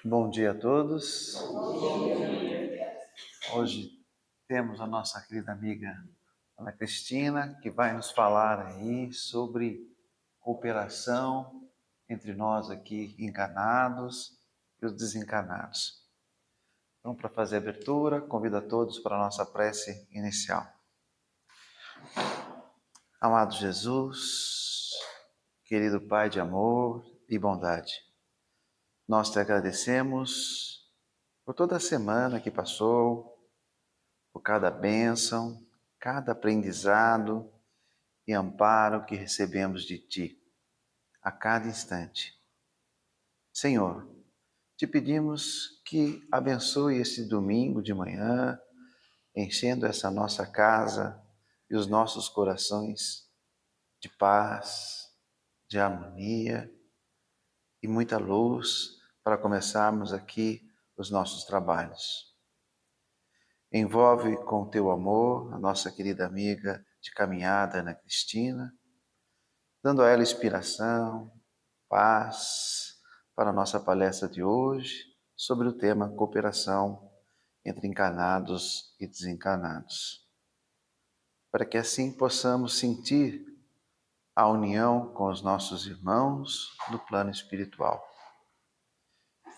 Bom dia a todos. Hoje temos a nossa querida amiga Ana Cristina, que vai nos falar aí sobre cooperação entre nós aqui encarnados e os desencarnados. Então, para fazer a abertura, convido a todos para a nossa prece inicial. Amado Jesus, querido Pai de amor e bondade, nós te agradecemos por toda a semana que passou, por cada bênção, cada aprendizado e amparo que recebemos de Ti, a cada instante. Senhor, te pedimos que abençoe esse domingo de manhã, enchendo essa nossa casa e os nossos corações de paz, de harmonia e muita luz para começarmos aqui os nossos trabalhos. Envolve com o teu amor a nossa querida amiga de caminhada, Ana Cristina, dando a ela inspiração, paz para a nossa palestra de hoje sobre o tema cooperação entre encarnados e desencarnados. Para que assim possamos sentir a união com os nossos irmãos do plano espiritual.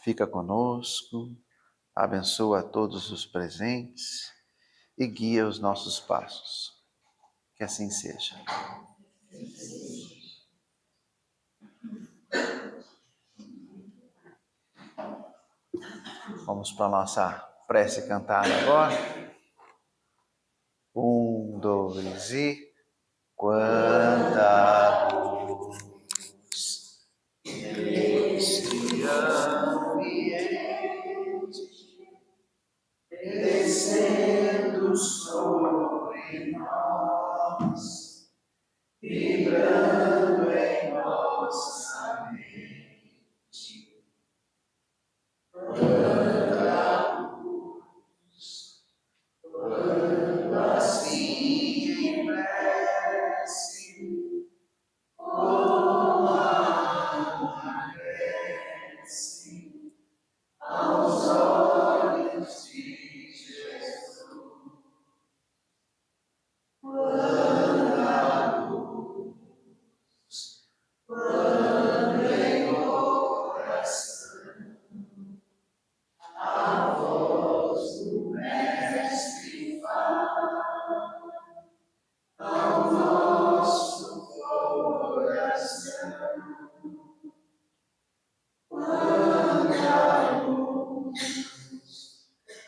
Fica conosco, abençoa a todos os presentes e guia os nossos passos. Que assim seja. Vamos para a nossa prece cantada agora. 1, 2 e... Quanta luz neste ambiente, descendo sobre nós, vibrando em nossa mente. Quanta luz, quando assim em prece, como amanhece aos olhos de Jesus. Quanta luz, quando em oração a voz do Mestre fala ao nosso coração. Quanta luz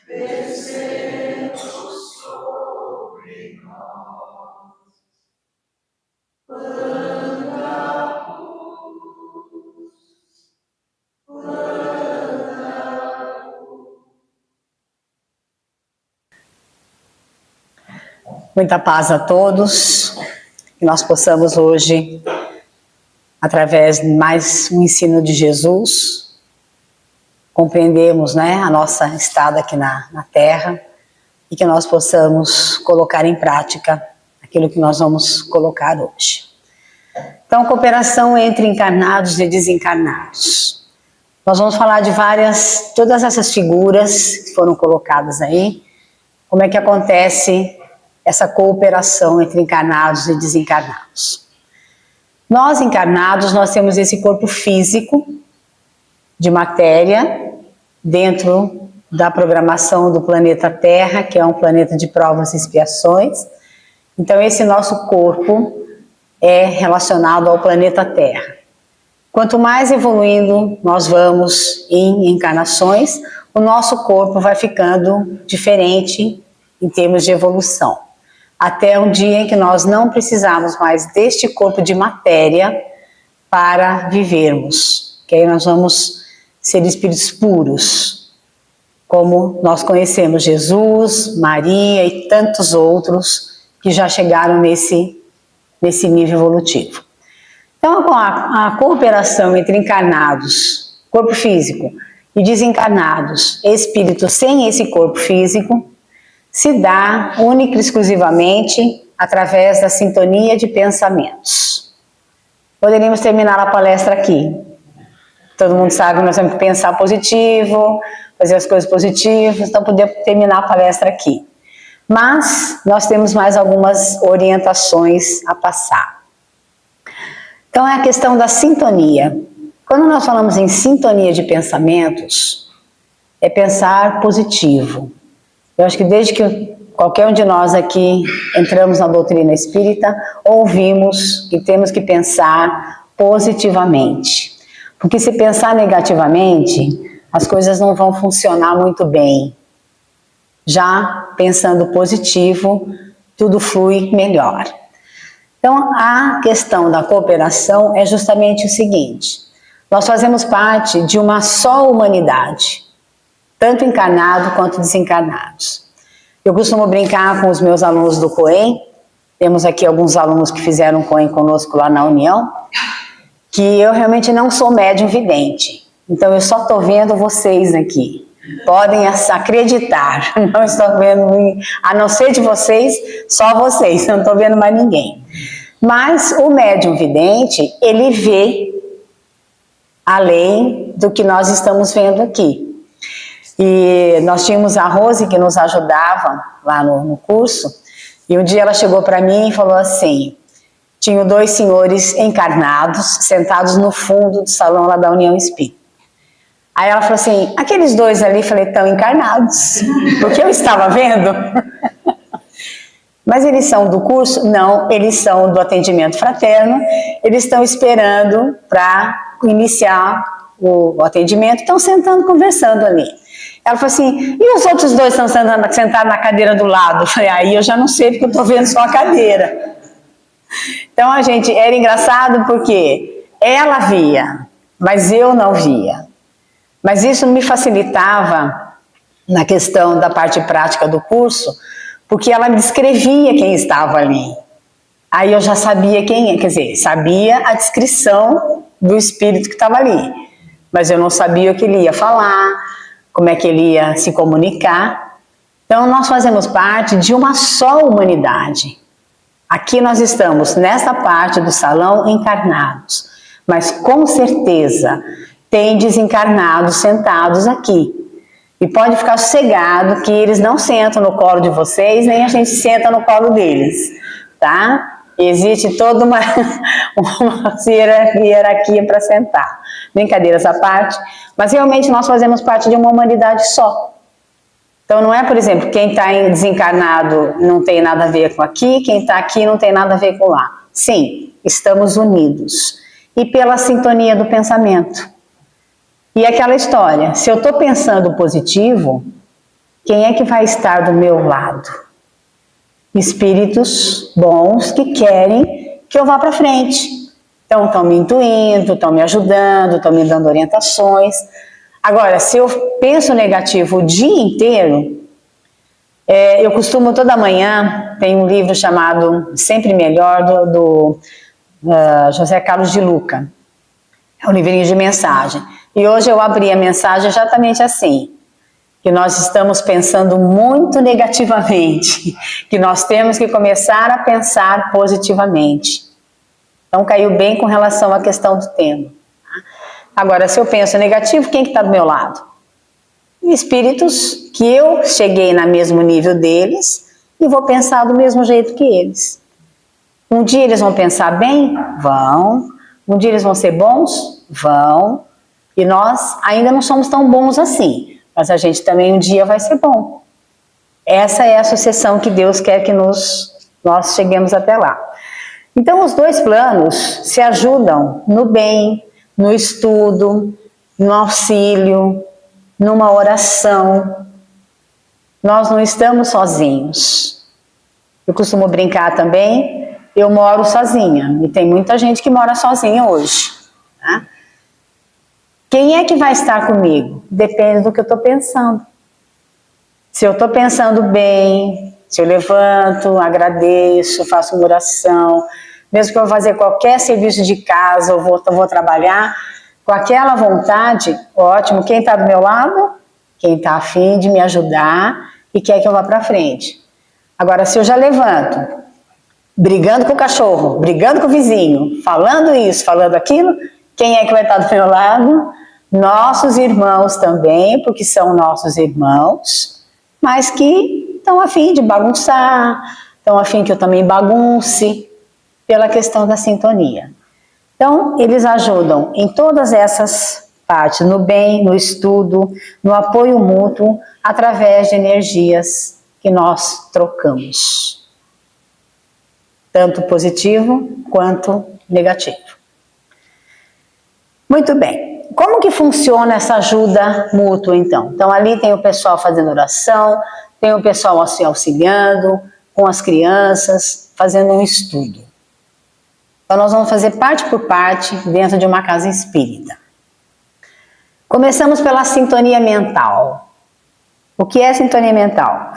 descendo sobre nós. Quanta luz, quanta luz. Muita paz a todos, que nós possamos hoje, através de mais um ensino de Jesus, compreendermos, a nossa estada aqui na Terra e que nós possamos colocar em prática aquilo que nós vamos colocar hoje. Então, cooperação entre encarnados e desencarnados. Nós vamos falar de todas essas figuras que foram colocadas aí, como é que acontece essa cooperação entre encarnados e desencarnados. Nós encarnados, nós temos esse corpo físico de matéria dentro da programação do planeta Terra, que é um planeta de provas e expiações. Então esse nosso corpo é relacionado ao planeta Terra. Quanto mais evoluindo nós vamos em encarnações, o nosso corpo vai ficando diferente em termos de evolução. Até um dia em que nós não precisamos mais deste corpo de matéria para vivermos. Que aí nós vamos ser espíritos puros, como nós conhecemos Jesus, Maria e tantos outros que já chegaram nesse nível evolutivo. Então, a cooperação entre encarnados, corpo físico, e desencarnados, espíritos sem esse corpo físico, se dá única e exclusivamente através da sintonia de pensamentos. poderíamos terminar a palestra aqui. Todo mundo sabe que nós temos que pensar positivo, fazer as coisas positivas, então podemos terminar a palestra aqui. Mas nós temos mais algumas orientações a passar. Então é a questão da sintonia. Quando nós falamos em sintonia de pensamentos, é pensar positivo. Eu acho que desde que qualquer um de nós aqui entramos na doutrina espírita, ouvimos que temos que pensar positivamente. Porque se pensar negativamente, as coisas não vão funcionar muito bem. Já pensando positivo, tudo flui melhor. Então, a questão da cooperação é justamente o seguinte: nós fazemos parte de uma só humanidade, tanto encarnados quanto desencarnados. Eu costumo brincar com os meus alunos do COEM, temos aqui alguns alunos que fizeram COEM conosco lá na União, que eu realmente não sou médium vidente, então eu só estou vendo vocês aqui. Podem acreditar, não estou vendo, a não ser de vocês, só vocês, não estou vendo mais ninguém. Mas o médium vidente, ele vê além do que nós estamos vendo aqui. E nós tínhamos a Rose que nos ajudava lá no curso, e um dia ela chegou para mim e falou assim: tinham 2 senhores encarnados, sentados no fundo do salão lá da União Espírita. Aí ela falou assim: aqueles 2 ali, falei, estão encarnados, porque eu estava vendo. Mas eles são do curso? Não, eles são do atendimento fraterno, eles estão esperando para iniciar o atendimento, estão sentando, conversando ali. Ela falou assim: e os outros 2 estão sentados na cadeira do lado? Eu falei: aí eu já não sei, porque eu estou vendo só a cadeira. Então, a gente, era engraçado porque ela via, mas eu não via. Mas isso me facilitava na questão da parte prática do curso, porque ela me descrevia quem estava ali. Aí eu já sabia quem é, quer dizer, sabia a descrição do espírito que estava ali, mas eu não sabia o que ele ia falar, como é que ele ia se comunicar. Então, nós fazemos parte de uma só humanidade. Aqui nós estamos, nesta parte do salão, encarnados, mas com certeza tem desencarnados sentados aqui. E pode ficar sossegado que eles não sentam no colo de vocês, nem a gente senta no colo deles, tá? Existe toda uma hierarquia para sentar. Brincadeiras à parte, mas realmente nós fazemos parte de uma humanidade só. Então não é, por exemplo, quem está desencarnado não tem nada a ver com aqui, quem está aqui não tem nada a ver com lá. Sim, estamos unidos. E pela sintonia do pensamento. E aquela história, se eu estou pensando positivo, quem é que vai estar do meu lado? Espíritos bons que querem que eu vá para frente. Então estão me intuindo, estão me ajudando, estão me dando orientações. Agora, se eu penso negativo o dia inteiro, eu costumo toda manhã, tem um livro chamado Sempre Melhor, do José Carlos de Luca. É um livrinho de mensagem. E hoje eu abri a mensagem exatamente assim, que nós estamos pensando muito negativamente, que nós temos que começar a pensar positivamente. Então caiu bem com relação à questão do tema. Agora, se eu penso negativo, quem que está do meu lado? Espíritos que eu cheguei no mesmo nível deles e vou pensar do mesmo jeito que eles. Um dia eles vão pensar bem? Vão. Um dia eles vão ser bons? Vão. E nós ainda não somos tão bons assim, mas a gente também um dia vai ser bom. Essa é a sucessão que Deus quer que nós cheguemos até lá. Então os 2 planos se ajudam no bem, no estudo, no auxílio, numa oração. Nós não estamos sozinhos. Eu costumo brincar também, eu moro sozinha, e tem muita gente que mora sozinha hoje. Tá? Quem é que vai estar comigo? Depende do que eu estou pensando. Se eu estou pensando bem, se eu levanto, agradeço, faço uma oração, mesmo que eu vou fazer qualquer serviço de casa, eu vou trabalhar, com aquela vontade, ótimo. Quem está do meu lado? Quem está a fim de me ajudar e quer que eu vá para frente. Agora, se eu já levanto, brigando com o cachorro, brigando com o vizinho, falando isso, falando aquilo, quem é que vai estar do meu lado? Nossos irmãos também, porque são nossos irmãos, mas que estão a fim de bagunçar, estão a fim que eu também bagunce, pela questão da sintonia. Então, eles ajudam em todas essas partes, no bem, no estudo, no apoio mútuo, através de energias que nós trocamos. Tanto positivo quanto negativo. Muito bem. Como que funciona essa ajuda mútua, então? Então, ali tem o pessoal fazendo oração, tem o pessoal se auxiliando, com as crianças, fazendo um estudo. Então, nós vamos fazer parte por parte dentro de uma casa espírita. Começamos pela sintonia mental. O que é sintonia mental?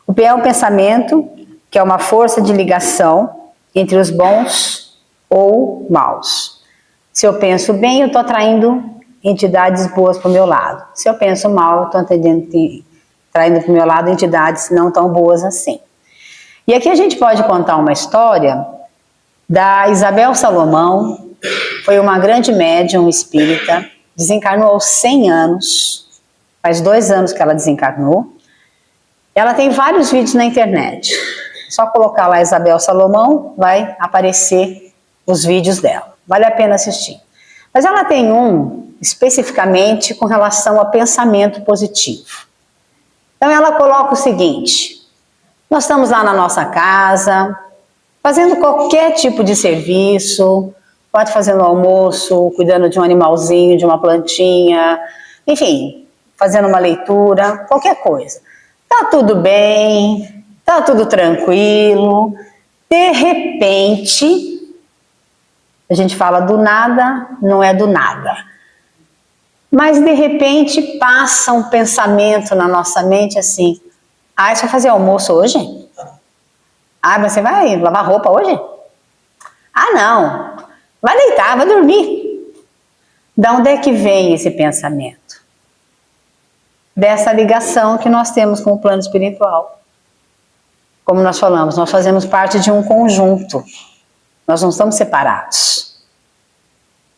O P é um pensamento, que é uma força de ligação entre os bons ou maus. Se eu penso bem, eu estou atraindo entidades boas para o meu lado. Se eu penso mal, eu estou traindo para o meu lado entidades não tão boas assim. E aqui a gente pode contar uma história da Isabel Salomão, foi uma grande médium espírita, desencarnou aos 100 anos, faz 2 anos que ela desencarnou. Ela tem vários vídeos na internet, só colocar lá Isabel Salomão, vai aparecer os vídeos dela, vale a pena assistir. Mas ela tem um especificamente com relação a pensamento positivo. Então ela coloca o seguinte: nós estamos lá na nossa casa, fazendo qualquer tipo de serviço, pode fazer no almoço, cuidando de um animalzinho, de uma plantinha, enfim, fazendo uma leitura, qualquer coisa. Tá tudo bem, tá tudo tranquilo. De repente, a gente fala do nada, não é do nada. Mas de repente passa um pensamento na nossa mente assim: ah, você vai fazer almoço hoje? Ah, mas você vai lavar roupa hoje? Ah, não. Vai deitar, vai dormir. Da onde é que vem esse pensamento? Dessa ligação que nós temos com o plano espiritual. Como nós falamos, nós fazemos parte de um conjunto. Nós não estamos separados.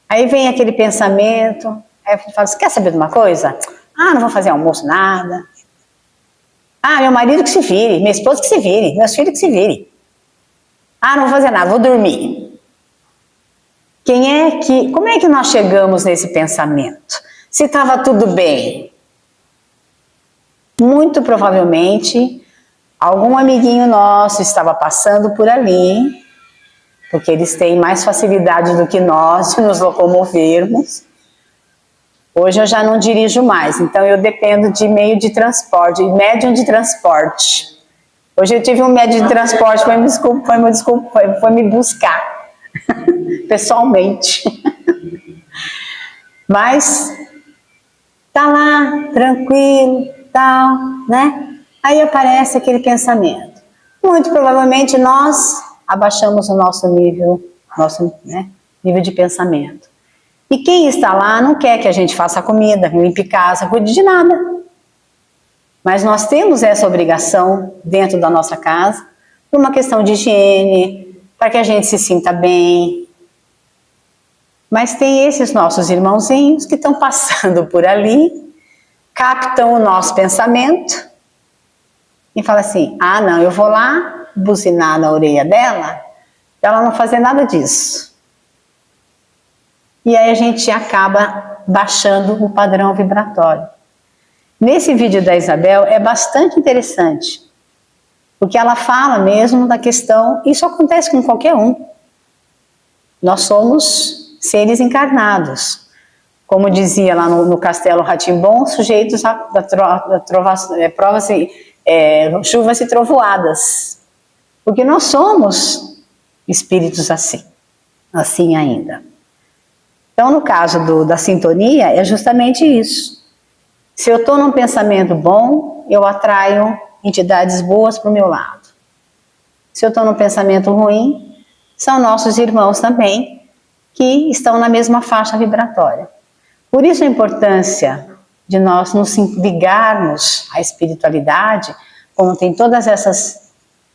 Aí vem aquele pensamento, aí eu falo, você quer saber de uma coisa? Ah, não vou fazer almoço, nada. Ah, meu marido que se vire, minha esposa que se vire, meus filhos que se virem. Ah, não vou fazer nada, vou dormir. Como é que nós chegamos nesse pensamento? Se estava tudo bem? Muito provavelmente, algum amiguinho nosso estava passando por ali, porque eles têm mais facilidade do que nós de nos locomovermos. Hoje eu já não dirijo mais, então eu dependo de meio de transporte, médium de transporte. Hoje eu tive um médium de transporte, foi me buscar, pessoalmente. Mas tá lá, tranquilo, tal, né? Aí aparece aquele pensamento. Muito provavelmente nós abaixamos o nosso nível, nível de pensamento. E quem está lá não quer que a gente faça comida, limpe casa, cuide de nada. Mas nós temos essa obrigação dentro da nossa casa, por uma questão de higiene, para que a gente se sinta bem. Mas tem esses nossos irmãozinhos que estão passando por ali, captam o nosso pensamento e falam assim: ah, não, eu vou lá buzinar na orelha dela, pra ela não fazer nada disso. E aí a gente acaba baixando o padrão vibratório. Nesse vídeo da Isabel é bastante interessante, porque ela fala mesmo da questão, isso acontece com qualquer um. Nós somos seres encarnados. Como dizia lá no Castelo Rá-Tim-Bum, sujeitos a chuvas e trovoadas. Porque nós somos espíritos assim ainda. Então, no caso da sintonia, é justamente isso. Se eu estou num pensamento bom, eu atraio entidades boas para o meu lado. Se eu estou num pensamento ruim, são nossos irmãos também, que estão na mesma faixa vibratória. Por isso a importância de nós nos ligarmos à espiritualidade, como tem todas essas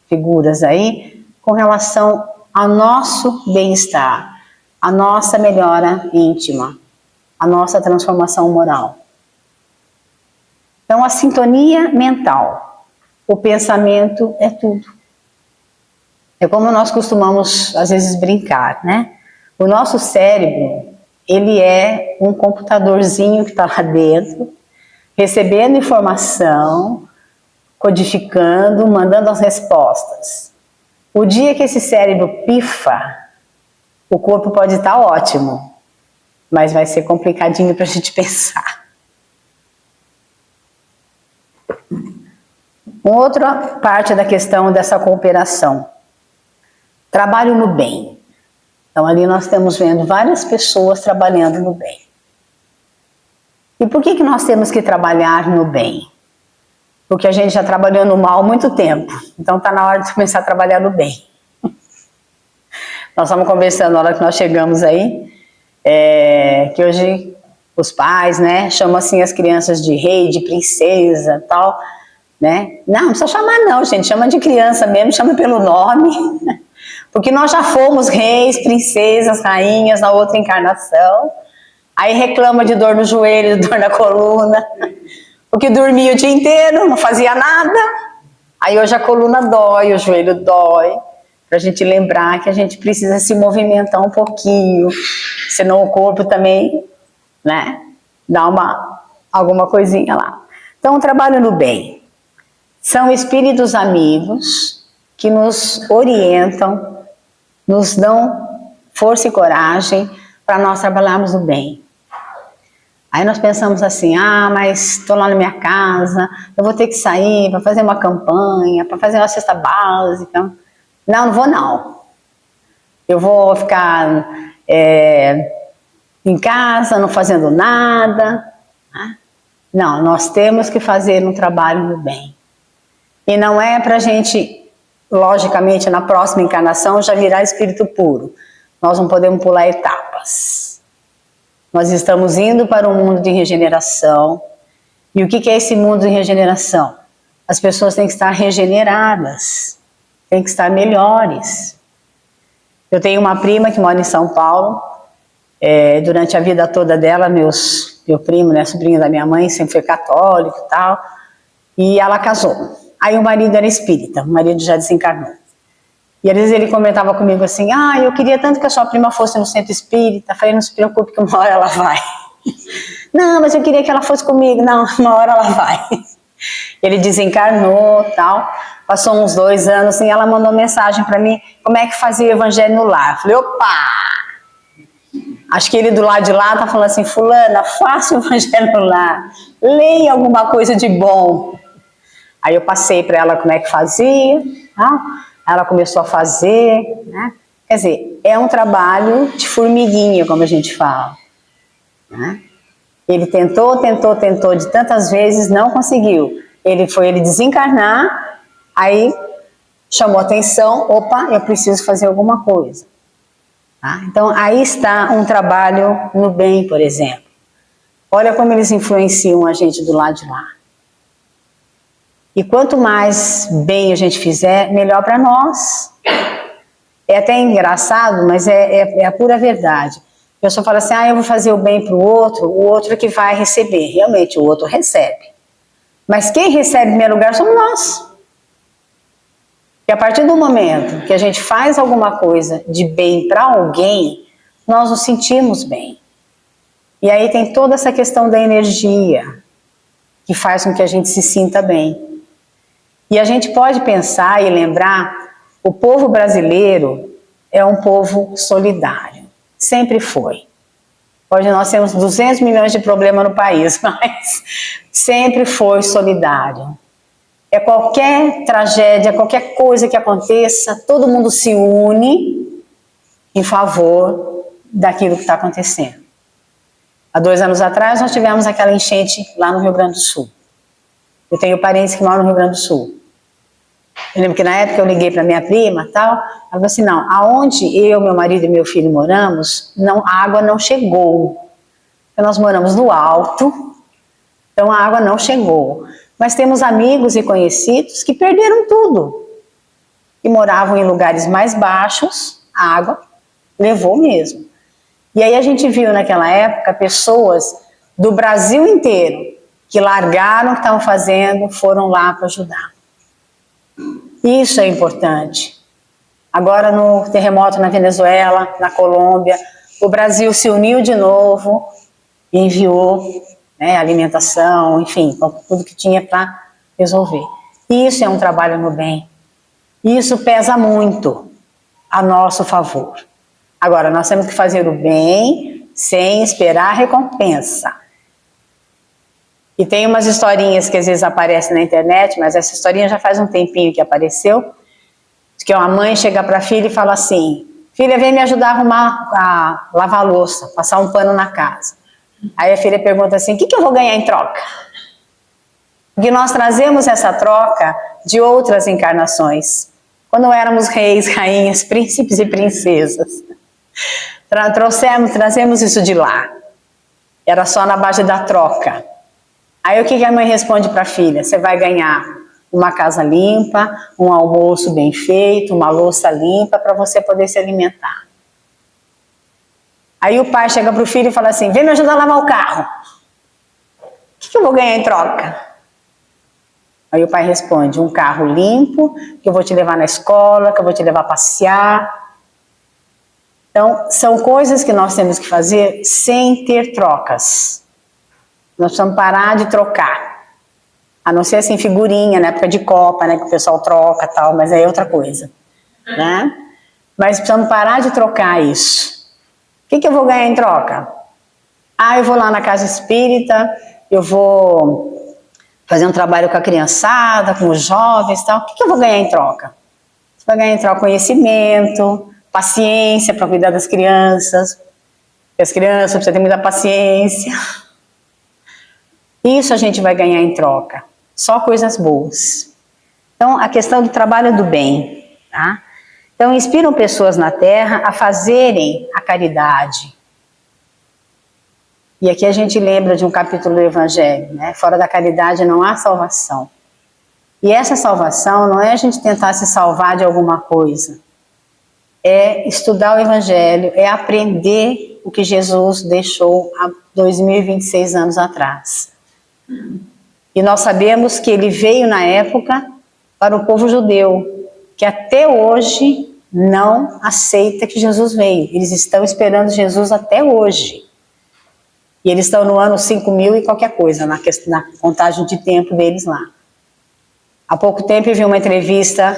figuras aí, com relação ao nosso bem-estar, a nossa melhora íntima, a nossa transformação moral. Então, a sintonia mental, o pensamento é tudo. É como nós costumamos, às vezes, brincar, né? O nosso cérebro, ele é um computadorzinho que está lá dentro, recebendo informação, codificando, mandando as respostas. O dia que esse cérebro pifa, o corpo pode estar ótimo, mas vai ser complicadinho para a gente pensar. Uma outra parte da questão dessa cooperação. Trabalho no bem. Então ali nós estamos vendo várias pessoas trabalhando no bem. E por que nós temos que trabalhar no bem? Porque a gente já trabalhou no mal há muito tempo. Então está na hora de começar a trabalhar no bem. Nós estamos conversando na hora que nós chegamos aí, que hoje os pais, né, chamam assim as crianças de rei, de princesa, tal, né? Não precisa chamar não, gente, chama de criança mesmo, chama pelo nome, porque nós já fomos reis, princesas, rainhas na outra encarnação, aí reclama de dor no joelho, dor na coluna, porque dormia o dia inteiro, não fazia nada, aí hoje a coluna dói, o joelho dói, para a gente lembrar que a gente precisa se movimentar um pouquinho, senão o corpo também, né, dá alguma coisinha lá. Então, o trabalho no bem. São espíritos amigos que nos orientam, nos dão força e coragem para nós trabalharmos no bem. Aí nós pensamos assim, mas estou lá na minha casa, eu vou ter que sair para fazer uma campanha, para fazer uma cesta básica. Não vou não. Eu vou ficar em casa, não fazendo nada. Não, nós temos que fazer um trabalho no bem. E não é para a gente, logicamente, na próxima encarnação já virar espírito puro. Nós não podemos pular etapas. Nós estamos indo para um mundo de regeneração. E o que é esse mundo de regeneração? As pessoas têm que estar regeneradas, têm que estar melhores. Eu tenho uma prima que mora em São Paulo. Durante a vida toda dela, meu primo, né, sobrinho da minha mãe, sempre foi católico e tal. E ela casou. Aí o marido era espírita, o marido já desencarnou. E às vezes ele comentava comigo assim, eu queria tanto que a sua prima fosse no centro espírita. Falei, não se preocupe que uma hora ela vai. Não, mas eu queria que ela fosse comigo. Não, uma hora ela vai. Ele desencarnou e tal. Passou uns 2 anos e ela mandou mensagem para mim, como é que fazia o evangelho no lar. Eu falei, opa! Acho que ele do lado de lá tá falando assim, fulana, faça o evangelho no lar. Leia alguma coisa de bom. Aí eu passei para ela como é que fazia, ela começou a fazer, né? Quer dizer, é um trabalho de formiguinha, como a gente fala, né? Ele tentou de tantas vezes, não conseguiu. Ele desencarnar, aí chamou atenção, opa, eu preciso fazer alguma coisa. Então aí está um trabalho no bem, por exemplo. Olha como eles influenciam a gente do lado de lá. E quanto mais bem a gente fizer, melhor para nós. É até engraçado, mas é a pura verdade. A pessoa fala assim, eu vou fazer o bem para o outro é que vai receber. Realmente, o outro recebe. Mas quem recebe em primeiro lugar somos nós. E a partir do momento que a gente faz alguma coisa de bem para alguém, nós nos sentimos bem. E aí tem toda essa questão da energia, que faz com que a gente se sinta bem. E a gente pode pensar e lembrar, o povo brasileiro é um povo solidário, sempre foi. Hoje nós temos 200 milhões de problemas no país, mas sempre foi solidário. Qualquer tragédia, qualquer coisa que aconteça, todo mundo se une em favor daquilo que está acontecendo. Há 2 anos atrás nós tivemos aquela enchente lá no Rio Grande do Sul. Eu tenho parentes que moram no Rio Grande do Sul. Eu lembro que na época eu liguei para minha prima e tal, ela falou assim, não, aonde eu, meu marido e meu filho moramos, a água não chegou. Então, nós moramos no alto, então a água não chegou. Mas temos amigos e conhecidos que perderam tudo. que moravam em lugares mais baixos, a água levou mesmo. E aí a gente viu naquela época pessoas do Brasil inteiro que largaram o que estavam fazendo, foram lá para ajudar. Isso é importante. Agora no terremoto na Venezuela, na Colômbia, o Brasil se uniu de novo e enviou, né, alimentação, enfim, tudo que tinha para resolver. Isso é um trabalho no bem. Isso pesa muito a nosso favor. Agora, nós temos que fazer o bem sem esperar a recompensa. E tem umas historinhas que às vezes aparecem na internet, mas essa historinha já faz um tempinho que apareceu, que uma mãe chega para a filha e fala assim: filha, vem me ajudar a lavar a louça, passar um pano na casa. Aí a filha pergunta assim: o que eu vou ganhar em troca? Porque nós trazemos essa troca de outras encarnações. Quando éramos reis, rainhas, príncipes e princesas. Trazemos isso de lá. Era só na base da troca. Aí o que a mãe responde para a filha? Você vai ganhar uma casa limpa, um almoço bem feito, uma louça limpa para você poder se alimentar. Aí o pai chega para o filho e fala assim: vem me ajudar a lavar o carro. O que eu vou ganhar em troca? Aí o pai responde: um carro limpo, que eu vou te levar na escola, que eu vou te levar a passear. Então, são coisas que nós temos que fazer sem ter trocas. Nós precisamos parar de trocar. A não ser assim, figurinha, na época de Copa, né, que o pessoal troca e tal, mas aí é outra coisa. Né? Mas precisamos parar de trocar isso. O que eu vou ganhar em troca? Ah, eu vou lá na casa espírita, eu vou fazer um trabalho com a criançada, com os jovens e tal. O que eu vou ganhar em troca? Você vai ganhar em troca conhecimento, paciência para cuidar das crianças. Porque as crianças precisam ter muita paciência. Isso a gente vai ganhar em troca. Só coisas boas. Então, a questão do trabalho do bem. Tá? Então, inspiram pessoas na Terra a fazerem a caridade. E aqui a gente lembra de um capítulo do Evangelho, né? Fora da caridade não há salvação. E essa salvação não é a gente tentar se salvar de alguma coisa. É estudar o Evangelho, é aprender o que Jesus deixou há 2026 anos atrás. E nós sabemos que ele veio na época para o povo judeu, que até hoje não aceita que Jesus veio. Eles estão esperando Jesus até hoje. E eles estão no ano 5.000 e qualquer coisa, na contagem de tempo deles lá. Há pouco tempo eu vi uma entrevista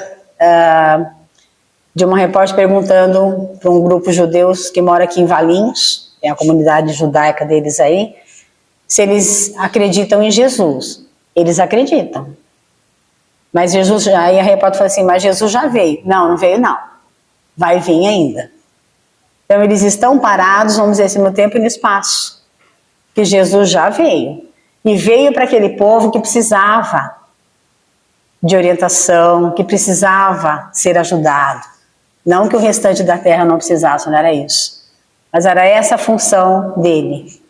de uma repórter perguntando para um grupo de judeus que mora aqui em Valinhos, tem a comunidade judaica deles aí, se eles acreditam em Jesus. Eles acreditam. Mas Jesus já... Aí a repórter falou assim: mas Jesus já veio. Não, não veio não. Vai vir ainda. Então eles estão parados, vamos dizer assim, no tempo e no espaço. Que Jesus já veio. E veio para aquele povo que precisava de orientação, que precisava ser ajudado. Não que o restante da terra não precisasse, não era isso. Mas era essa a função dele.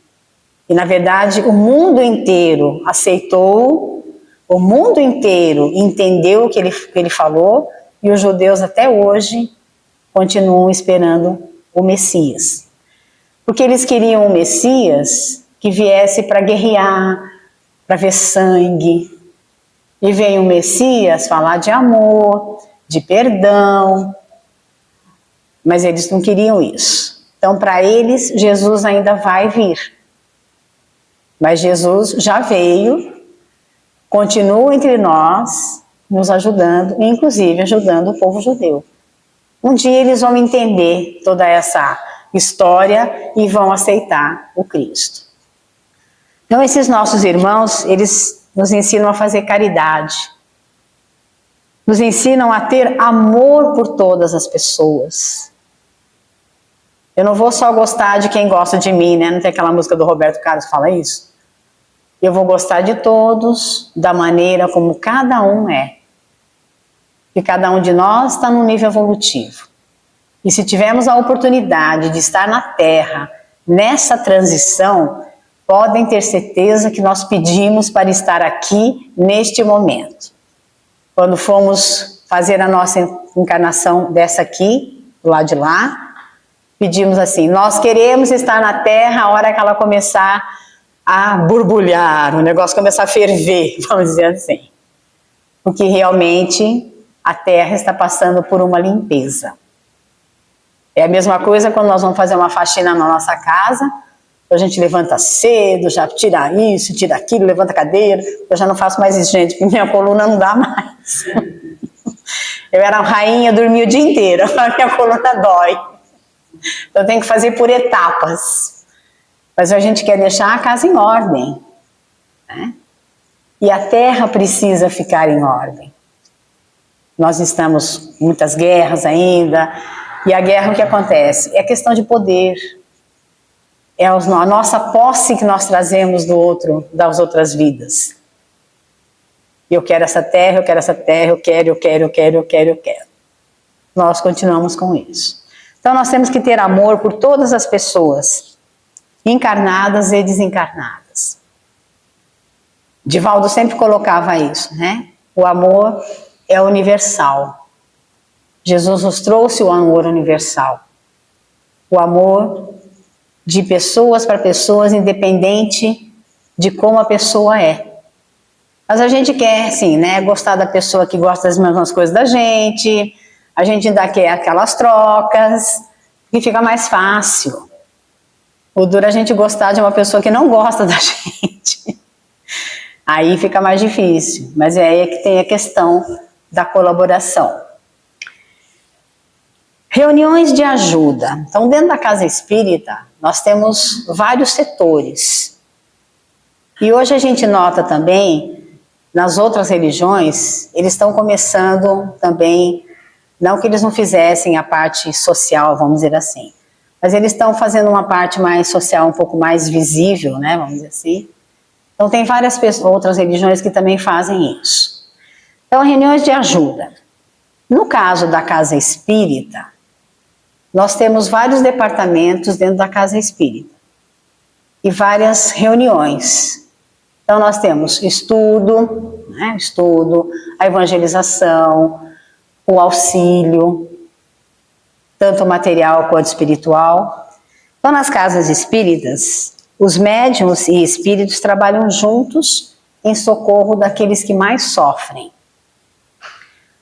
E na verdade o mundo inteiro aceitou, o mundo inteiro entendeu o que ele falou, e os judeus até hoje continuam esperando o Messias. Porque eles queriam um Messias que viesse para guerrear, para ver sangue. E veio o Messias falar de amor, de perdão. Mas eles não queriam isso. Então, para eles, Jesus ainda vai vir. Mas Jesus já veio, continua entre nós, nos ajudando, inclusive ajudando o povo judeu. Um dia eles vão entender toda essa história e vão aceitar o Cristo. Então, esses nossos irmãos, eles nos ensinam a fazer caridade. Nos ensinam a ter amor por todas as pessoas. Eu não vou só gostar de quem gosta de mim, né? Não tem aquela música do Roberto Carlos que fala isso? Eu vou gostar de todos, da maneira como cada um é. E cada um de nós está num nível evolutivo. E se tivermos a oportunidade de estar na Terra, nessa transição, podem ter certeza que nós pedimos para estar aqui neste momento. Quando fomos fazer a nossa encarnação dessa aqui, do lado de lá. Pedimos assim, nós queremos estar na Terra a hora que ela começar a borbulhar, o negócio começar a ferver, vamos dizer assim. Porque realmente a Terra está passando por uma limpeza. É a mesma coisa quando nós vamos fazer uma faxina na nossa casa, a gente levanta cedo, já tira isso, tira aquilo, levanta a cadeira. Eu já não faço mais isso, gente, porque minha coluna não dá mais. Eu era uma rainha, dormia o dia inteiro, a minha coluna dói. Então eu tenho que fazer por etapas. Mas a gente quer deixar a casa em ordem, né? E a Terra precisa ficar em ordem. Nós estamos em muitas guerras ainda, e a guerra, o que acontece? É questão de poder. É a nossa posse que nós trazemos do outro, das outras vidas. Eu quero essa terra, eu quero essa terra, eu quero. Nós continuamos com isso. Então nós temos que ter amor por todas as pessoas, encarnadas e desencarnadas. Divaldo sempre colocava isso, né? O amor é universal. Jesus nos trouxe o amor universal. O amor de pessoas para pessoas, independente de como a pessoa é. Mas a gente quer, sim, né, gostar da pessoa que gosta das mesmas coisas da gente, a gente ainda quer aquelas trocas, que fica mais fácil. O duro é a gente gostar de uma pessoa que não gosta da gente. Aí fica mais difícil, mas é aí que tem a questão da colaboração. Reuniões de ajuda. Então, dentro da casa espírita, nós temos vários setores. E hoje a gente nota também, nas outras religiões, eles estão começando também, não que eles não fizessem a parte social, vamos dizer assim, mas eles estão fazendo uma parte mais social, um pouco mais visível, né, vamos dizer assim. Então, tem várias outras religiões que também fazem isso. Então, reuniões de ajuda. No caso da casa espírita, nós temos vários departamentos dentro da casa espírita e várias reuniões. Então nós temos estudo, né, a evangelização, o auxílio, tanto material quanto espiritual. Então nas casas espíritas, os médiuns e espíritos trabalham juntos em socorro daqueles que mais sofrem.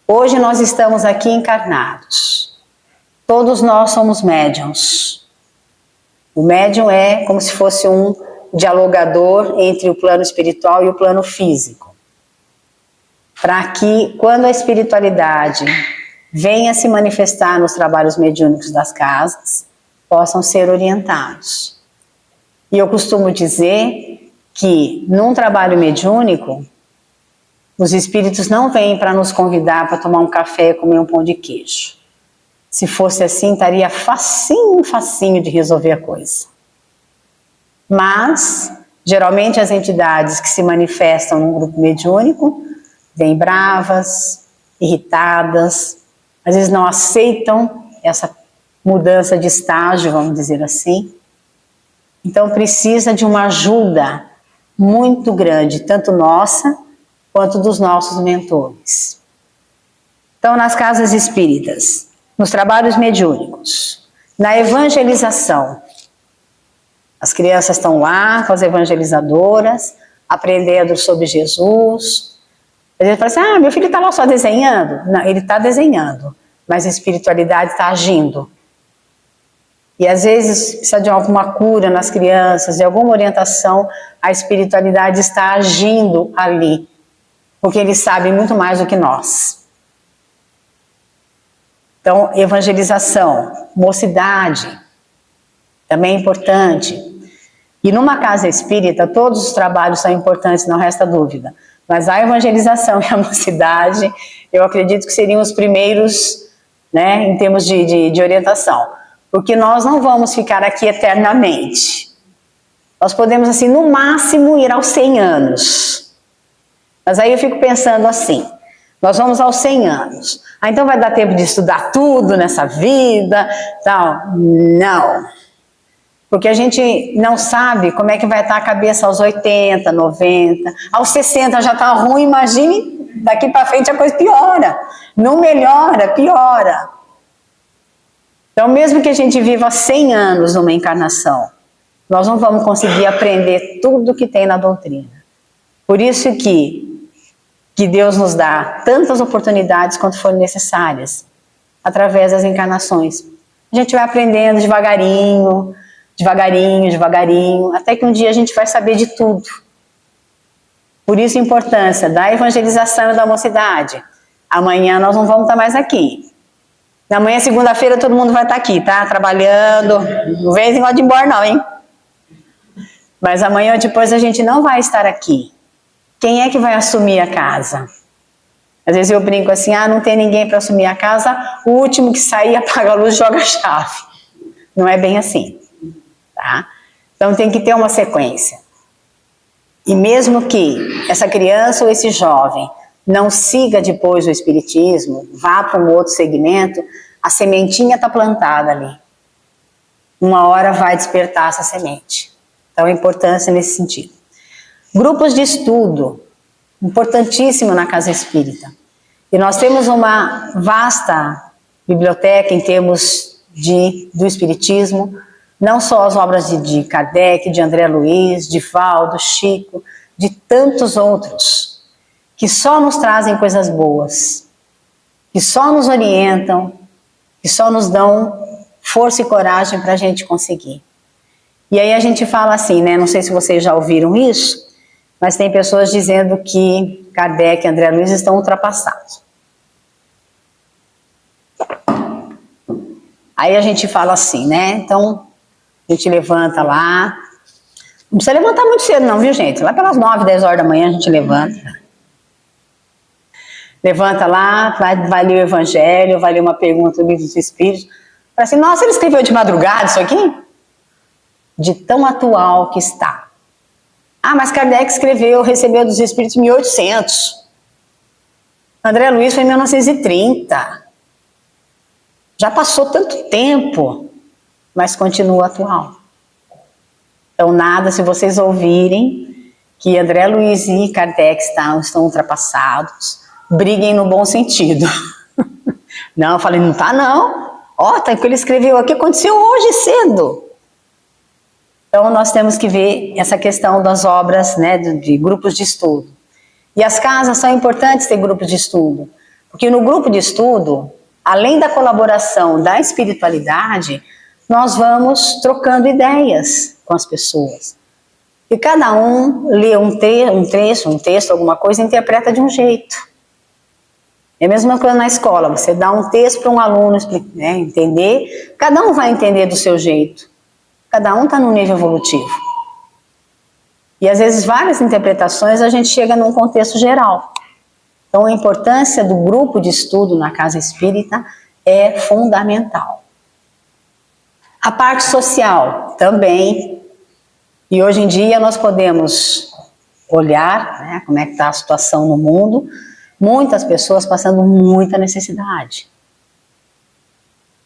Hoje nós estamos aqui encarnados. Todos nós somos médiuns. O médium é como se fosse um dialogador entre o plano espiritual e o plano físico. Para que, quando a espiritualidade venha se manifestar nos trabalhos mediúnicos das casas, possam ser orientados. E eu costumo dizer que, num trabalho mediúnico, os espíritos não vêm para nos convidar para tomar um café e comer um pão de queijo. Se fosse assim, estaria facinho de resolver a coisa. Mas, geralmente as entidades que se manifestam num grupo mediúnico vêm bravas, irritadas, às vezes não aceitam essa mudança de estágio, vamos dizer assim. Então precisa de uma ajuda muito grande, tanto nossa quanto dos nossos mentores. Então, nas casas espíritas, nos trabalhos mediúnicos, na evangelização. As crianças estão lá com as evangelizadoras, aprendendo sobre Jesus. Às vezes fala assim, meu filho está lá só desenhando. Não, ele está desenhando, mas a espiritualidade está agindo. E às vezes precisa de alguma cura nas crianças, de alguma orientação, a espiritualidade está agindo ali, porque eles sabem muito mais do que nós. Então, evangelização, mocidade, também é importante. E numa casa espírita, todos os trabalhos são importantes, não resta dúvida. Mas a evangelização e a mocidade, eu acredito que seriam os primeiros, né, em termos de orientação. Porque nós não vamos ficar aqui eternamente. Nós podemos, assim, no máximo, ir aos 100 anos. Mas aí eu fico pensando assim, nós vamos aos 100 anos. Então vai dar tempo de estudar tudo nessa vida, tal? Não. Porque a gente não sabe como é que vai estar a cabeça aos 80, 90, aos 60 já está ruim, imagine daqui para frente a coisa piora. Não melhora, piora. Então, mesmo que a gente viva 100 anos numa encarnação, nós não vamos conseguir aprender tudo que tem na doutrina. Por isso que Deus nos dá tantas oportunidades quanto forem necessárias, através das encarnações. A gente vai aprendendo devagarinho, devagarinho, devagarinho, até que um dia a gente vai saber de tudo. Por isso a importância da evangelização e da mocidade. Amanhã nós não vamos estar mais aqui. Amanhã, segunda-feira, todo mundo vai estar aqui, tá? Trabalhando. Não vem esse negócio de ir embora não, hein? Mas amanhã ou depois a gente não vai estar aqui. Quem é que vai assumir a casa? Às vezes eu brinco assim, não tem ninguém para assumir a casa, o último que sair apaga a luz e joga a chave. Não é bem assim, tá? Então tem que ter uma sequência. E mesmo que essa criança ou esse jovem não siga depois o espiritismo, vá para um outro segmento, a sementinha está plantada ali. Uma hora vai despertar essa semente. Então, a importância nesse sentido. Grupos de estudo, importantíssimo na casa espírita. E nós temos uma vasta biblioteca em termos do espiritismo, não só as obras de Kardec, de André Luiz, de Valdo, Chico, de tantos outros, que só nos trazem coisas boas, que só nos orientam, que só nos dão força e coragem para a gente conseguir. E aí a gente fala assim, né? Não sei se vocês já ouviram isso, mas tem pessoas dizendo que Kardec e André Luiz estão ultrapassados. Aí a gente fala assim, né? Então, a gente levanta lá. Não precisa levantar muito cedo não, viu, gente? Lá pelas 9, 10 horas da manhã a gente levanta. Levanta lá, vai ler o Evangelho, vai ler uma pergunta do Livro dos Espíritos. Fala assim, nossa, ele escreveu de madrugada isso aqui? De tão atual que está. Mas Kardec recebeu dos Espíritos em 1800. André Luiz foi em 1930. Já passou tanto tempo, mas continua atual. Então nada, se vocês ouvirem que André Luiz e Kardec estão ultrapassados, briguem no bom sentido. Não, eu falei, não tá não. Tá, o que ele escreveu aqui aconteceu hoje cedo. Então nós temos que ver essa questão das obras, né, de grupos de estudo. E as casas são importantes ter grupos de estudo, porque no grupo de estudo, além da colaboração da espiritualidade, nós vamos trocando ideias com as pessoas. E cada um lê um texto, alguma coisa, e interpreta de um jeito. É a mesma coisa na escola, você dá um texto para um aluno, né, entender, cada um vai entender do seu jeito. Cada um está num nível evolutivo. E às vezes várias interpretações a gente chega num contexto geral. Então a importância do grupo de estudo na casa espírita é fundamental. A parte social também. E hoje em dia nós podemos olhar, né, como é que está a situação no mundo. Muitas pessoas passando muita necessidade.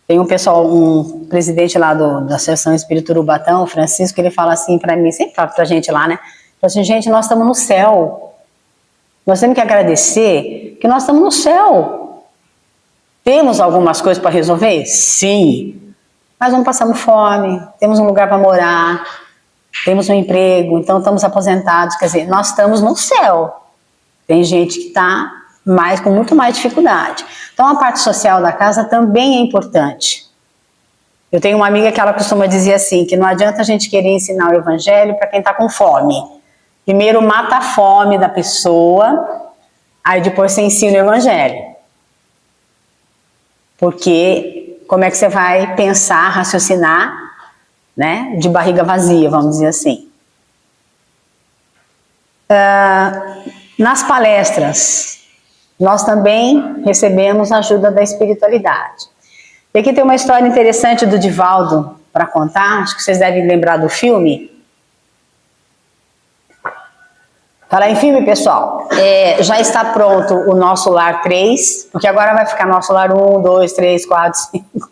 Tem um presidente lá da Associação Espírita Urubatão, o Francisco, ele fala assim para mim, sempre fala pra gente lá, né? Fala assim, gente, nós estamos no céu. Nós temos que agradecer que nós estamos no céu. Temos algumas coisas para resolver? Sim. Mas não passamos fome, temos um lugar para morar, temos um emprego, então estamos aposentados. Quer dizer, nós estamos no céu. Tem gente que está com muito mais dificuldade. Então a parte social da casa também é importante. Eu tenho uma amiga que ela costuma dizer assim, que não adianta a gente querer ensinar o Evangelho para quem está com fome. Primeiro mata a fome da pessoa, aí depois você ensina o Evangelho. Porque como é que você vai pensar, raciocinar, né, de barriga vazia, vamos dizer assim. Nas palestras, nós também recebemos a ajuda da espiritualidade. E aqui tem uma história interessante do Divaldo para contar, acho que vocês devem lembrar do filme. Falar em filme, pessoal, já está pronto o Nosso Lar 3, porque agora vai ficar Nosso Lar 1, 2, 3, 4, 5.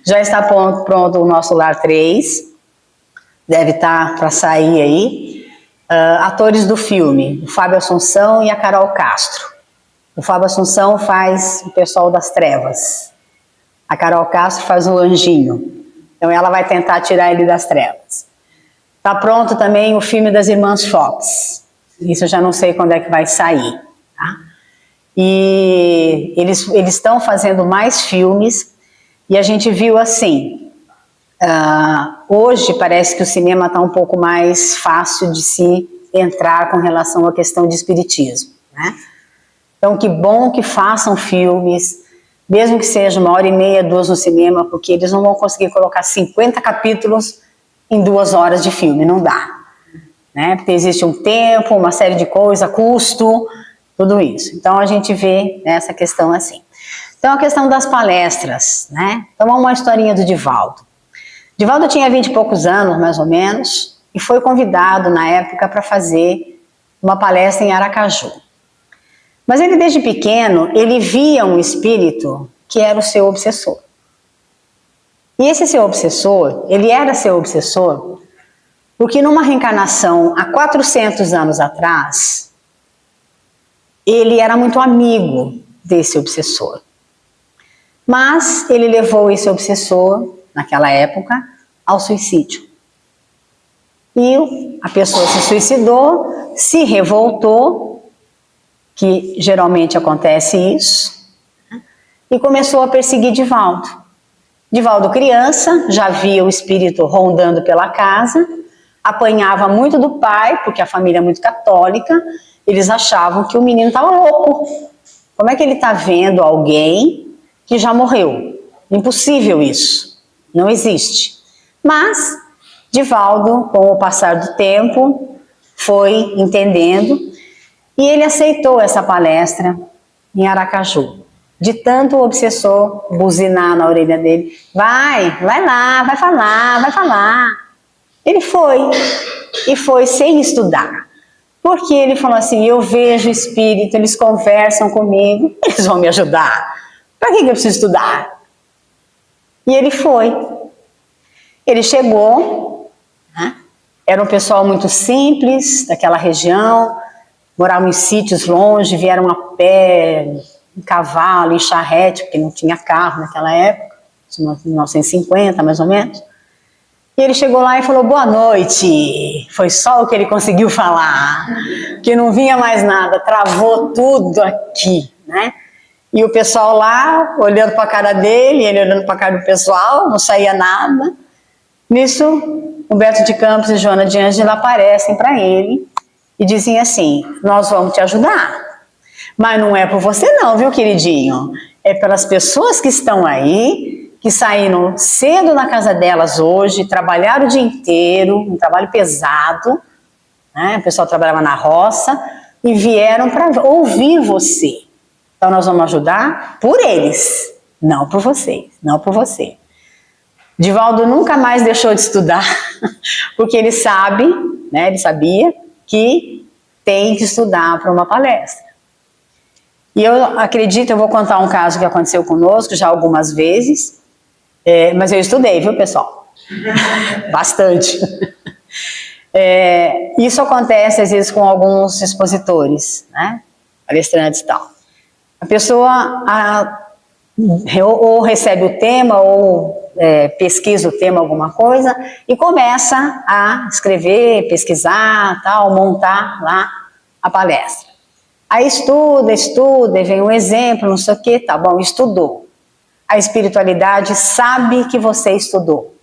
Já está pronto o Nosso Lar 3, deve estar para sair aí. Atores do filme, o Fábio Assunção e a Carol Castro. O Fábio Assunção faz o pessoal das trevas. A Carol Castro faz o anjinho. Então ela vai tentar tirar ele das trevas. Tá pronto também o filme das Irmãs Fox. Isso eu já não sei quando é que vai sair. Tá? E eles estão fazendo mais filmes e a gente viu assim, hoje parece que o cinema está um pouco mais fácil de se entrar com relação à questão de espiritismo, né? Então que bom que façam filmes, mesmo que seja 1h30, 2 no cinema, porque eles não vão conseguir colocar 50 capítulos em 2 horas de filme, não dá, né? Porque existe um tempo, uma série de coisas, custo, tudo isso. Então a gente vê essa questão assim. Então a questão das palestras, né? Então uma historinha do Divaldo. Divaldo tinha 20 e poucos anos, mais ou menos, e foi convidado na época para fazer uma palestra em Aracaju. Mas ele desde pequeno, ele via um espírito que era o seu obsessor. E esse seu obsessor, ele era seu obsessor porque numa reencarnação há 400 anos atrás, ele era muito amigo desse obsessor. Mas ele levou esse obsessor, naquela época, ao suicídio. E a pessoa se suicidou, se revoltou, que geralmente acontece isso, e começou a perseguir Divaldo. Divaldo criança, já via o espírito rondando pela casa, apanhava muito do pai, porque a família é muito católica, eles achavam que o menino estava louco. Como é que ele está vendo alguém que já morreu? Impossível isso, não existe. Mas Divaldo, com o passar do tempo, foi entendendo e ele aceitou essa palestra em Aracaju. De tanto o obsessor buzinar na orelha dele, vai lá, vai falar. Ele foi, e foi sem estudar. Porque ele falou assim, eu vejo espírito, eles conversam comigo, eles vão me ajudar. Para que eu preciso estudar? E ele foi. Ele chegou, né? Era um pessoal muito simples, daquela região, moravam em sítios longe, vieram a pé, em cavalo, em charrete, porque não tinha carro naquela época, 1950 mais ou menos. E ele chegou lá e falou, boa noite. Foi só o que ele conseguiu falar, que não vinha mais nada, travou tudo aqui, né? E o pessoal lá, olhando para a cara dele, ele olhando para a cara do pessoal, não saía nada. Nisso, Humberto de Campos e Joana de Ângela aparecem para ele e dizem assim, nós vamos te ajudar, mas não é por você não, viu, queridinho? É pelas pessoas que estão aí, que saíram cedo na casa delas hoje, trabalharam o dia inteiro, um trabalho pesado, né? O pessoal trabalhava na roça, e vieram para ouvir você. Então nós vamos ajudar por eles, não por vocês, não por você. Divaldo nunca mais deixou de estudar, porque ele sabe, né, ele sabia que tem que estudar para uma palestra. E eu acredito, eu vou contar um caso que aconteceu conosco já algumas vezes, mas eu estudei, viu, pessoal? Bastante. Isso acontece às vezes com alguns expositores, né, palestrantes e tal. A pessoa ou recebe o tema ou pesquisa o tema, alguma coisa, e começa a escrever, pesquisar, tal, montar lá a palestra. Aí estuda, e vem um exemplo, não sei o que, tá bom, estudou. A espiritualidade sabe que você estudou.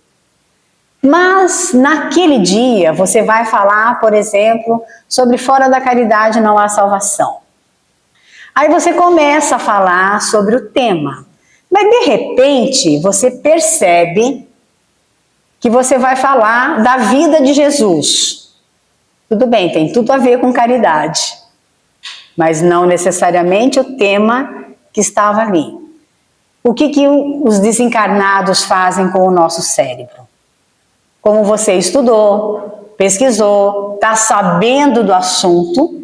Mas naquele dia você vai falar, por exemplo, sobre fora da caridade não há salvação. Aí você começa a falar sobre o tema. Mas de repente você percebe que você vai falar da vida de Jesus. Tudo bem, tem tudo a ver com caridade, mas não necessariamente o tema que estava ali. O que os desencarnados fazem com o nosso cérebro? Como você estudou, pesquisou, está sabendo do assunto,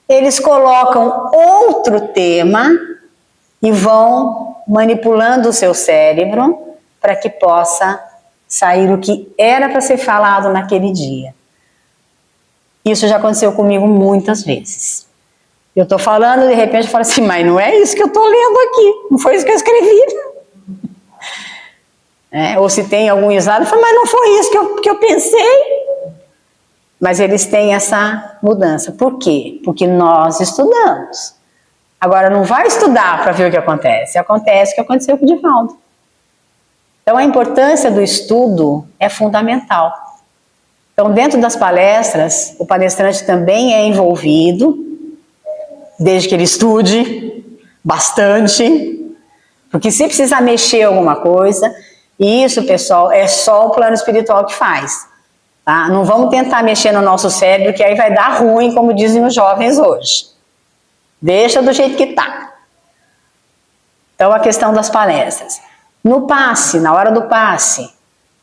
eles colocam outro tema e vão manipulando o seu cérebro para que possa sair o que era para ser falado naquele dia. Isso já aconteceu comigo muitas vezes. Eu estou falando, de repente eu falo assim, mas não é isso que eu estou lendo aqui, não foi isso que eu escrevi. Ou se tem algum exato, eu falo, mas não foi isso que eu pensei. Mas eles têm essa mudança. Por quê? Porque nós estudamos. Agora, não vai estudar para ver o que acontece. Acontece o que aconteceu com o Divaldo. Então, a importância do estudo é fundamental. Então, dentro das palestras, o palestrante também é envolvido, desde que ele estude bastante, porque se precisar mexer alguma coisa, e isso, pessoal, é só o plano espiritual que faz. Tá? Não vamos tentar mexer no nosso cérebro, que aí vai dar ruim, como dizem os jovens hoje. Deixa do jeito que está. Então, a questão das palestras. No passe, na hora do passe,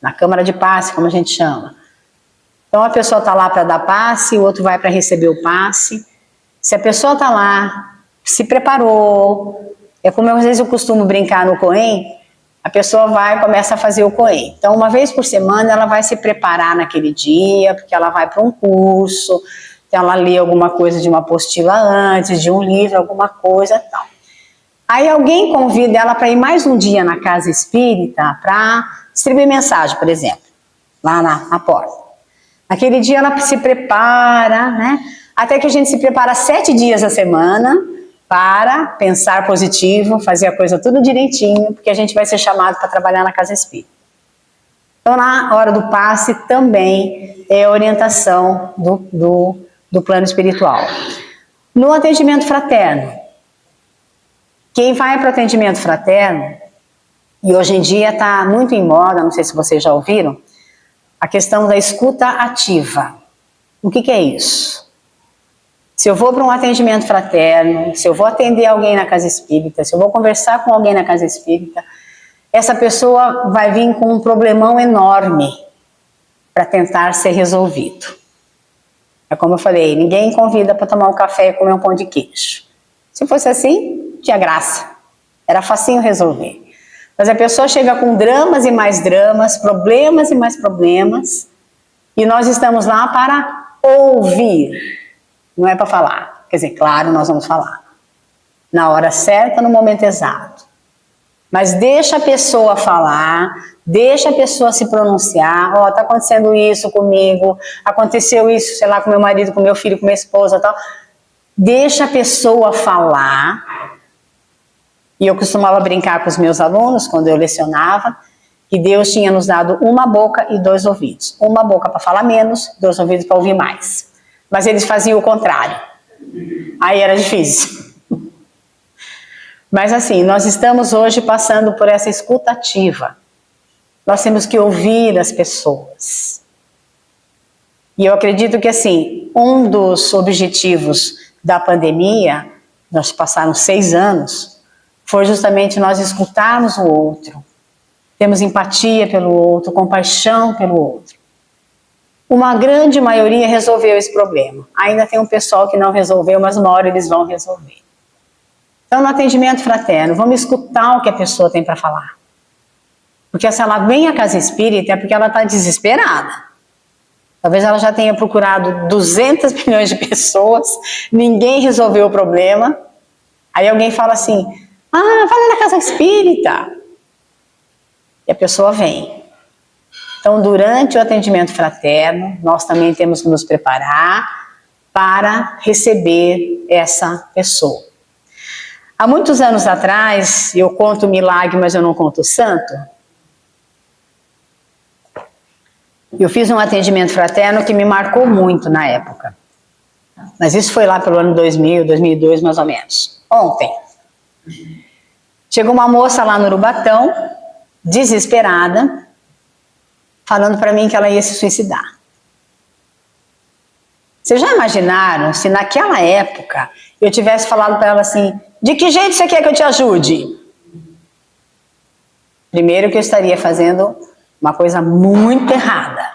na câmara de passe, como a gente chama. Então, a pessoa está lá para dar passe, o outro vai para receber o passe. Se a pessoa está lá, se preparou, é como às vezes eu costumo brincar no Cohen, a pessoa vai e começa a fazer o Cohen. Então, uma vez por semana, ela vai se preparar naquele dia, porque ela vai para um curso, então ela lê alguma coisa de uma apostila antes, de um livro, alguma coisa e tal. Aí alguém convida ela para ir mais um dia na casa espírita para distribuir mensagem, por exemplo, lá na porta. Naquele dia ela se prepara, né? Até que a gente se prepara 7 dias a semana para pensar positivo, fazer a coisa tudo direitinho, porque a gente vai ser chamado para trabalhar na casa espírita. Então, na hora do passe também é a orientação do plano espiritual. No atendimento fraterno, quem vai para o atendimento fraterno, e hoje em dia está muito em moda, não sei se vocês já ouviram, a questão da escuta ativa. O que é isso? Se eu vou para um atendimento fraterno, se eu vou atender alguém na casa espírita, se eu vou conversar com alguém na casa espírita, essa pessoa vai vir com um problemão enorme para tentar ser resolvido. É como eu falei, ninguém convida para tomar um café e comer um pão de queijo. Se fosse assim, tinha graça. Era facinho resolver. Mas a pessoa chega com dramas e mais dramas, problemas e mais problemas, e nós estamos lá para ouvir, não é para falar. Quer dizer, claro, nós vamos falar. Na hora certa, no momento exato. Mas deixa a pessoa falar, deixa a pessoa se pronunciar. Ó, tá acontecendo isso comigo, aconteceu isso, sei lá, com meu marido, com meu filho, com minha esposa e tal. Deixa a pessoa falar. E eu costumava brincar com os meus alunos, quando eu lecionava, que Deus tinha nos dado uma boca e 2 ouvidos. Uma boca para falar menos, 2 ouvidos para ouvir mais. Mas eles faziam o contrário. Aí era difícil. Mas assim, nós estamos hoje passando por essa escuta ativa. Nós temos que ouvir as pessoas. E eu acredito que assim, um dos objetivos da pandemia, nós passaram 6 anos, foi justamente nós escutarmos o outro. Temos empatia pelo outro, compaixão pelo outro. Uma grande maioria resolveu esse problema. Ainda tem um pessoal que não resolveu, mas uma hora eles vão resolver. Então, no atendimento fraterno, vamos escutar o que a pessoa tem para falar. Porque se ela vem à casa espírita é porque ela está desesperada. Talvez ela já tenha procurado 200 milhões de pessoas, ninguém resolveu o problema. Aí alguém fala assim, vai lá na casa espírita. E a pessoa vem. Então, durante o atendimento fraterno, nós também temos que nos preparar para receber essa pessoa. Há muitos anos atrás, eu conto milagre, mas eu não conto santo. Eu fiz um atendimento fraterno que me marcou muito na época. Mas isso foi lá pelo ano 2000, 2002, mais ou menos. Ontem. Chegou uma moça lá no Urubatão, desesperada, falando para mim que ela ia se suicidar. Vocês já imaginaram se naquela época eu tivesse falado para ela assim, de que jeito você quer que eu te ajude? Primeiro que eu estaria fazendo uma coisa muito errada.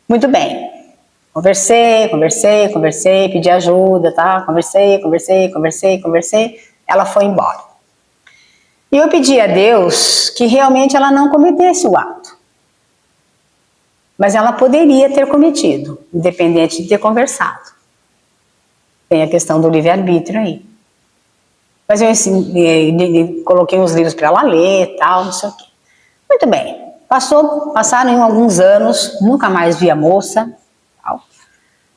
Muito bem. Conversei, pedi ajuda, tá? Conversei. Ela foi embora. E eu pedi a Deus que realmente ela não cometesse o ato. Mas ela poderia ter cometido, independente de ter conversado. tem a questão do livre-arbítrio aí. Mas eu coloquei uns livros para ela ler e tal, não sei o quê. Muito bem. Passaram alguns anos, nunca mais vi a moça. Tal.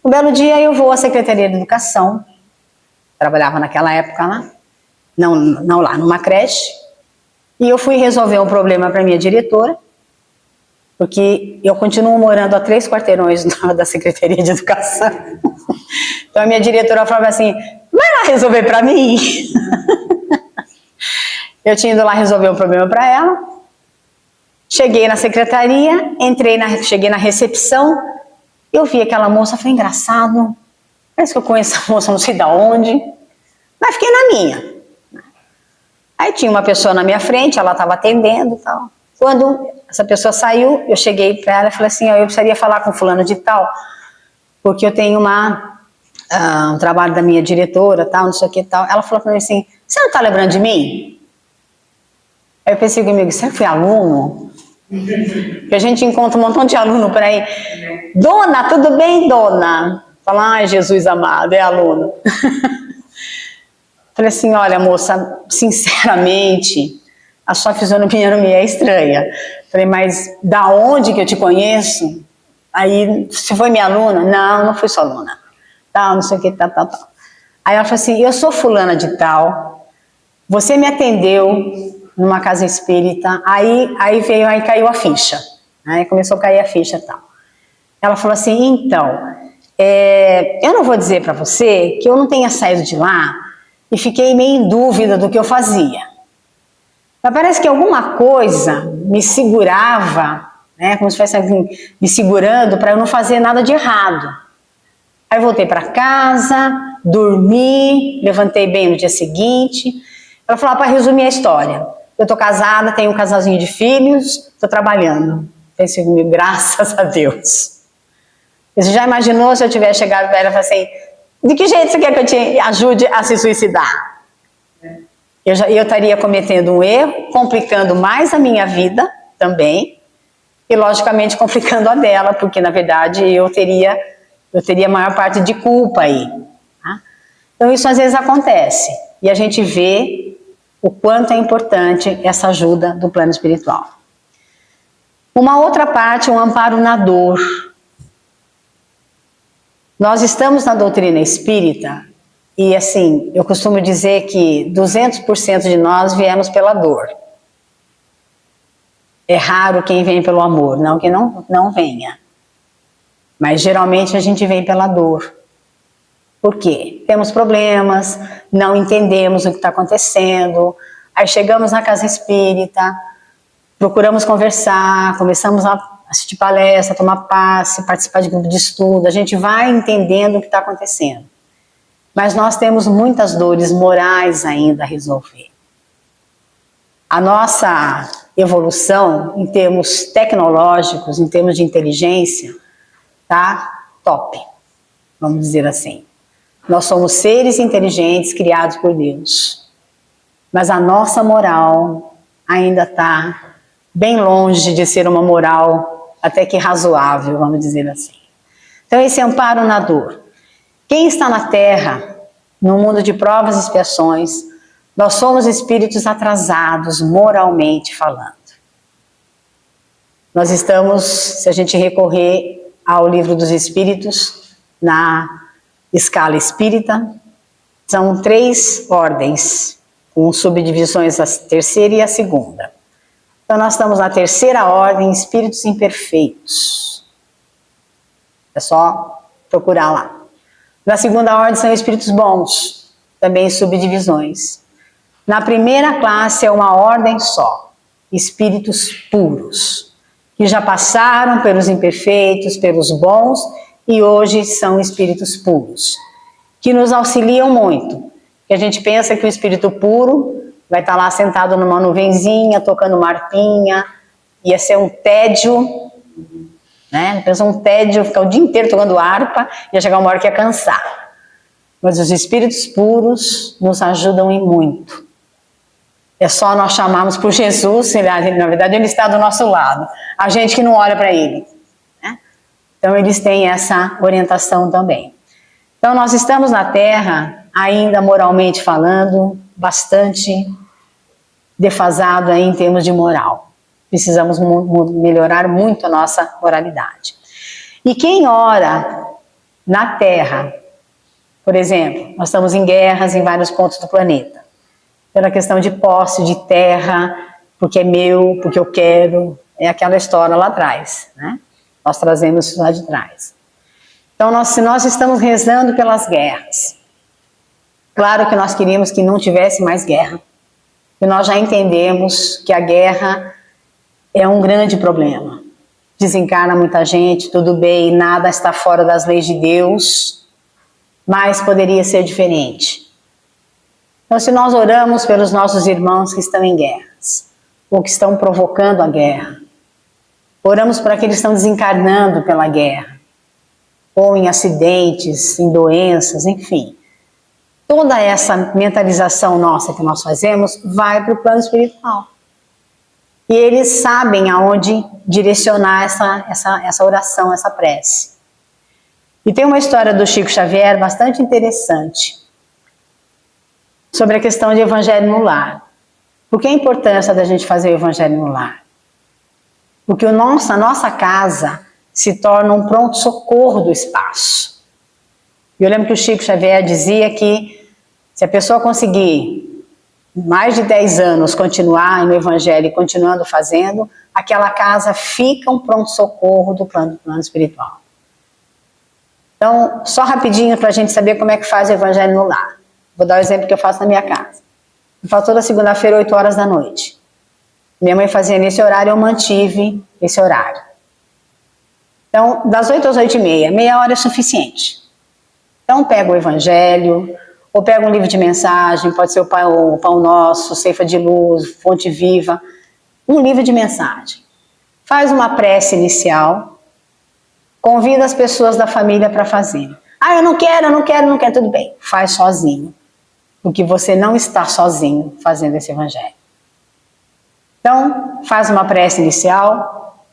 Um belo dia eu vou à Secretaria de Educação, trabalhava naquela época lá, não lá, numa creche, e eu fui resolver um problema para minha diretora, porque eu continuo morando a 3 quarteirões da Secretaria de Educação. Então a minha diretora falava assim, vai lá resolver para mim. Eu tinha ido lá resolver um problema para ela, cheguei na secretaria, cheguei na recepção, eu vi aquela moça, foi engraçado, parece que eu conheço a moça não sei de onde, mas fiquei na minha. Aí tinha uma pessoa na minha frente, ela estava atendendo e tal. Quando essa pessoa saiu, eu cheguei para ela e falei assim, eu precisaria falar com fulano de tal, porque eu tenho um trabalho da minha diretora, tal, não sei o que tal. Ela falou para mim assim, você não está lembrando de mim? Aí eu pensei comigo, você foi aluno? Que a gente encontra um montão de aluno por aí. Dona, tudo bem, dona? Fala, ai, Jesus amado, é aluno. Falei assim, olha, moça, sinceramente, a sua fisionomia não me é estranha. Falei, mas da onde que eu te conheço? Aí, você foi minha aluna? Não, não fui sua aluna. Tal, não sei o que, tal. Aí ela falou assim, eu sou fulana de tal, você me atendeu numa casa espírita, aí caiu a ficha. Aí começou a cair a ficha e tal. Ela falou assim, então, eu não vou dizer para você que eu não tenha saído de lá e fiquei meio em dúvida do que eu fazia. Mas parece que alguma coisa me segurava, né, como se fosse me segurando para eu não fazer nada de errado. Aí voltei para casa, dormi, levantei bem no dia seguinte. Ela falou, para resumir a história, eu tô casada, tenho um casalzinho de filhos, tô trabalhando. Pensei comigo, graças a Deus. Você já imaginou se eu tivesse chegado para ela e falado assim, de que jeito você quer que eu te ajude a se suicidar? Eu estaria cometendo um erro, complicando mais a minha vida também, e logicamente complicando a dela, porque na verdade eu teria a maior parte de culpa aí. Tá? Então isso às vezes acontece, e a gente vê o quanto é importante essa ajuda do plano espiritual. Uma outra parte, um amparo na dor. Nós estamos na doutrina espírita, e assim, eu costumo dizer que 200% de nós viemos pela dor. É raro quem vem pelo amor, não que não venha. Mas geralmente a gente vem pela dor. Por quê? Temos problemas, não entendemos o que está acontecendo, aí chegamos na casa espírita, procuramos conversar, começamos a assistir palestra, tomar passe, participar de grupo de estudo, a gente vai entendendo o que está acontecendo. Mas nós temos muitas dores morais ainda a resolver. A nossa evolução, em termos tecnológicos, em termos de inteligência, tá top, vamos dizer assim. Nós somos seres inteligentes criados por Deus. Mas a nossa moral ainda está bem longe de ser uma moral até que razoável, vamos dizer assim. Então esse amparo na dor. Quem está na Terra, no mundo de provas e expiações, nós somos espíritos atrasados, moralmente falando. Nós estamos, se a gente recorrer ao Livro dos Espíritos, na escala espírita, são 3 ordens, com subdivisões, a terceira e a segunda. Então nós estamos na terceira ordem, espíritos imperfeitos. É só procurar lá. Na segunda ordem são espíritos bons, também subdivisões. Na primeira classe é uma ordem só, espíritos puros, que já passaram pelos imperfeitos, pelos bons, e hoje são espíritos puros, que nos auxiliam muito. Que a gente pensa que o espírito puro vai estar lá sentado numa nuvenzinha, tocando uma harpinha, ia ser um tédio, né? Pensa um tédio, ficar o dia inteiro tocando harpa, ia chegar uma hora que ia cansar. Mas os espíritos puros nos ajudam em muito. É só nós chamarmos por Jesus, na verdade ele está do nosso lado. A gente que não olha para ele. Né? Então eles têm essa orientação também. Então nós estamos na Terra, ainda moralmente falando, bastante defasado aí em termos de moral. Precisamos melhorar muito a nossa moralidade. E quem ora na Terra, por exemplo, nós estamos em guerras em vários pontos do planeta, pela questão de posse de terra, porque é meu, porque eu quero, é aquela história lá atrás, né? Nós trazemos isso lá de trás. Então, se nós estamos rezando pelas guerras, claro que nós queríamos que não tivesse mais guerra, e nós já entendemos que a guerra é um grande problema. Desencarna muita gente, tudo bem, nada está fora das leis de Deus, mas poderia ser diferente. Então, se nós oramos pelos nossos irmãos que estão em guerras, ou que estão provocando a guerra, oramos para aqueles que estão desencarnando pela guerra, ou em acidentes, em doenças, enfim. Toda essa mentalização nossa que nós fazemos vai para o plano espiritual. E eles sabem aonde direcionar essa oração, essa prece. E tem uma história do Chico Xavier bastante interessante sobre a questão de evangelho no lar. Por que a importância da gente fazer o evangelho no lar? Porque a nossa casa se torna um pronto-socorro do espaço. Eu lembro que o Chico Xavier dizia que se a pessoa conseguir mais de 10 anos continuar no evangelho e continuando fazendo, aquela casa fica um pronto-socorro do plano espiritual. Então, só rapidinho para a gente saber como é que faz o evangelho no lar. Vou dar o exemplo que eu faço na minha casa. Eu faço toda segunda-feira, 8 horas da noite. Minha mãe fazia nesse horário, eu mantive esse horário. Então, das 8 às 8h30, meia hora é suficiente. Então, pego o evangelho, ou pega um livro de mensagem, pode ser o Pão Nosso, Ceifa de Luz, Fonte Viva, um livro de mensagem. Faz uma prece inicial, convida as pessoas da família para fazer. Ah, eu não quero, tudo bem, faz sozinho, porque você não está sozinho fazendo esse evangelho. Então, faz uma prece inicial,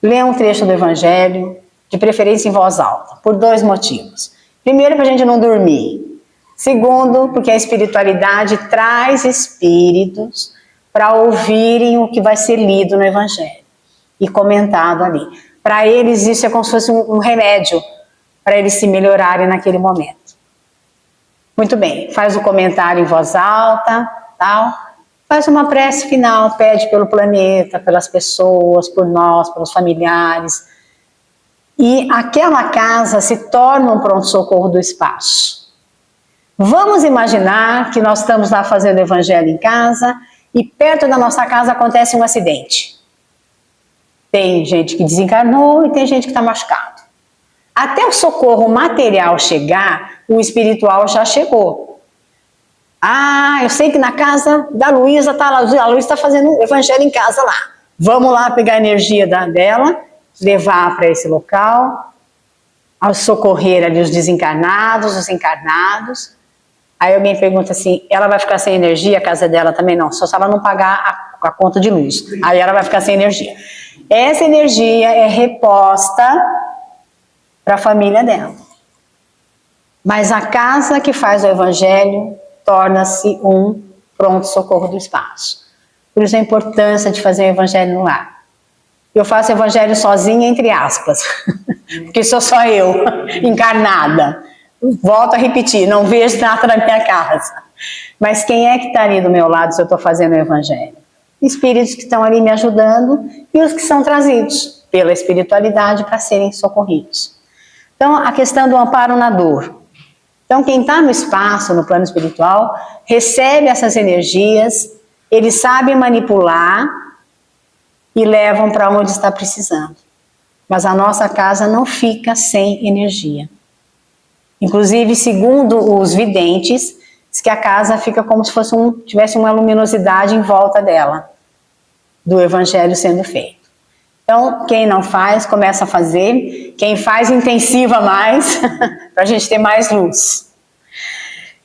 lê um trecho do evangelho, de preferência em voz alta, por 2 motivos. Primeiro, para a gente não dormir. Segundo, porque a espiritualidade traz espíritos para ouvirem o que vai ser lido no evangelho e comentado ali. Para eles isso é como se fosse um remédio para eles se melhorarem naquele momento. Muito bem, faz o comentário em voz alta, tal, faz uma prece final, pede pelo planeta, pelas pessoas, por nós, pelos familiares. E aquela casa se torna um pronto-socorro do espaço. Vamos imaginar que nós estamos lá fazendo evangelho em casa e perto da nossa casa acontece um acidente. Tem gente que desencarnou e tem gente que está machucado. Até o socorro material chegar, o espiritual já chegou. Ah, eu sei que na casa da Luísa está lá, a Luísa está fazendo evangelho em casa lá. Vamos lá pegar a energia dela, levar para esse local, ao socorrer ali os desencarnados, os encarnados. Aí alguém pergunta assim, ela vai ficar sem energia, a casa dela também? Não, só se ela não pagar a conta de luz. Aí ela vai ficar sem energia. Essa energia é reposta para a família dela. Mas a casa que faz o evangelho torna-se um pronto-socorro do espaço. Por isso a importância de fazer o evangelho no lar. Eu faço evangelho sozinha, entre aspas, porque sou só eu, encarnada. Volto a repetir, não vejo nada na minha casa. Mas quem é que está ali do meu lado se eu estou fazendo o evangelho? Espíritos que estão ali me ajudando e os que são trazidos pela espiritualidade para serem socorridos. Então, a questão do amparo na dor. Então, quem está no espaço, no plano espiritual, recebe essas energias, eles sabem manipular e levam para onde está precisando. Mas a nossa casa não fica sem energia. Inclusive, segundo os videntes, diz que a casa fica como se fosse tivesse uma luminosidade em volta dela, do evangelho sendo feito. Então, quem não faz, começa a fazer. Quem faz, intensiva mais, para a gente ter mais luz.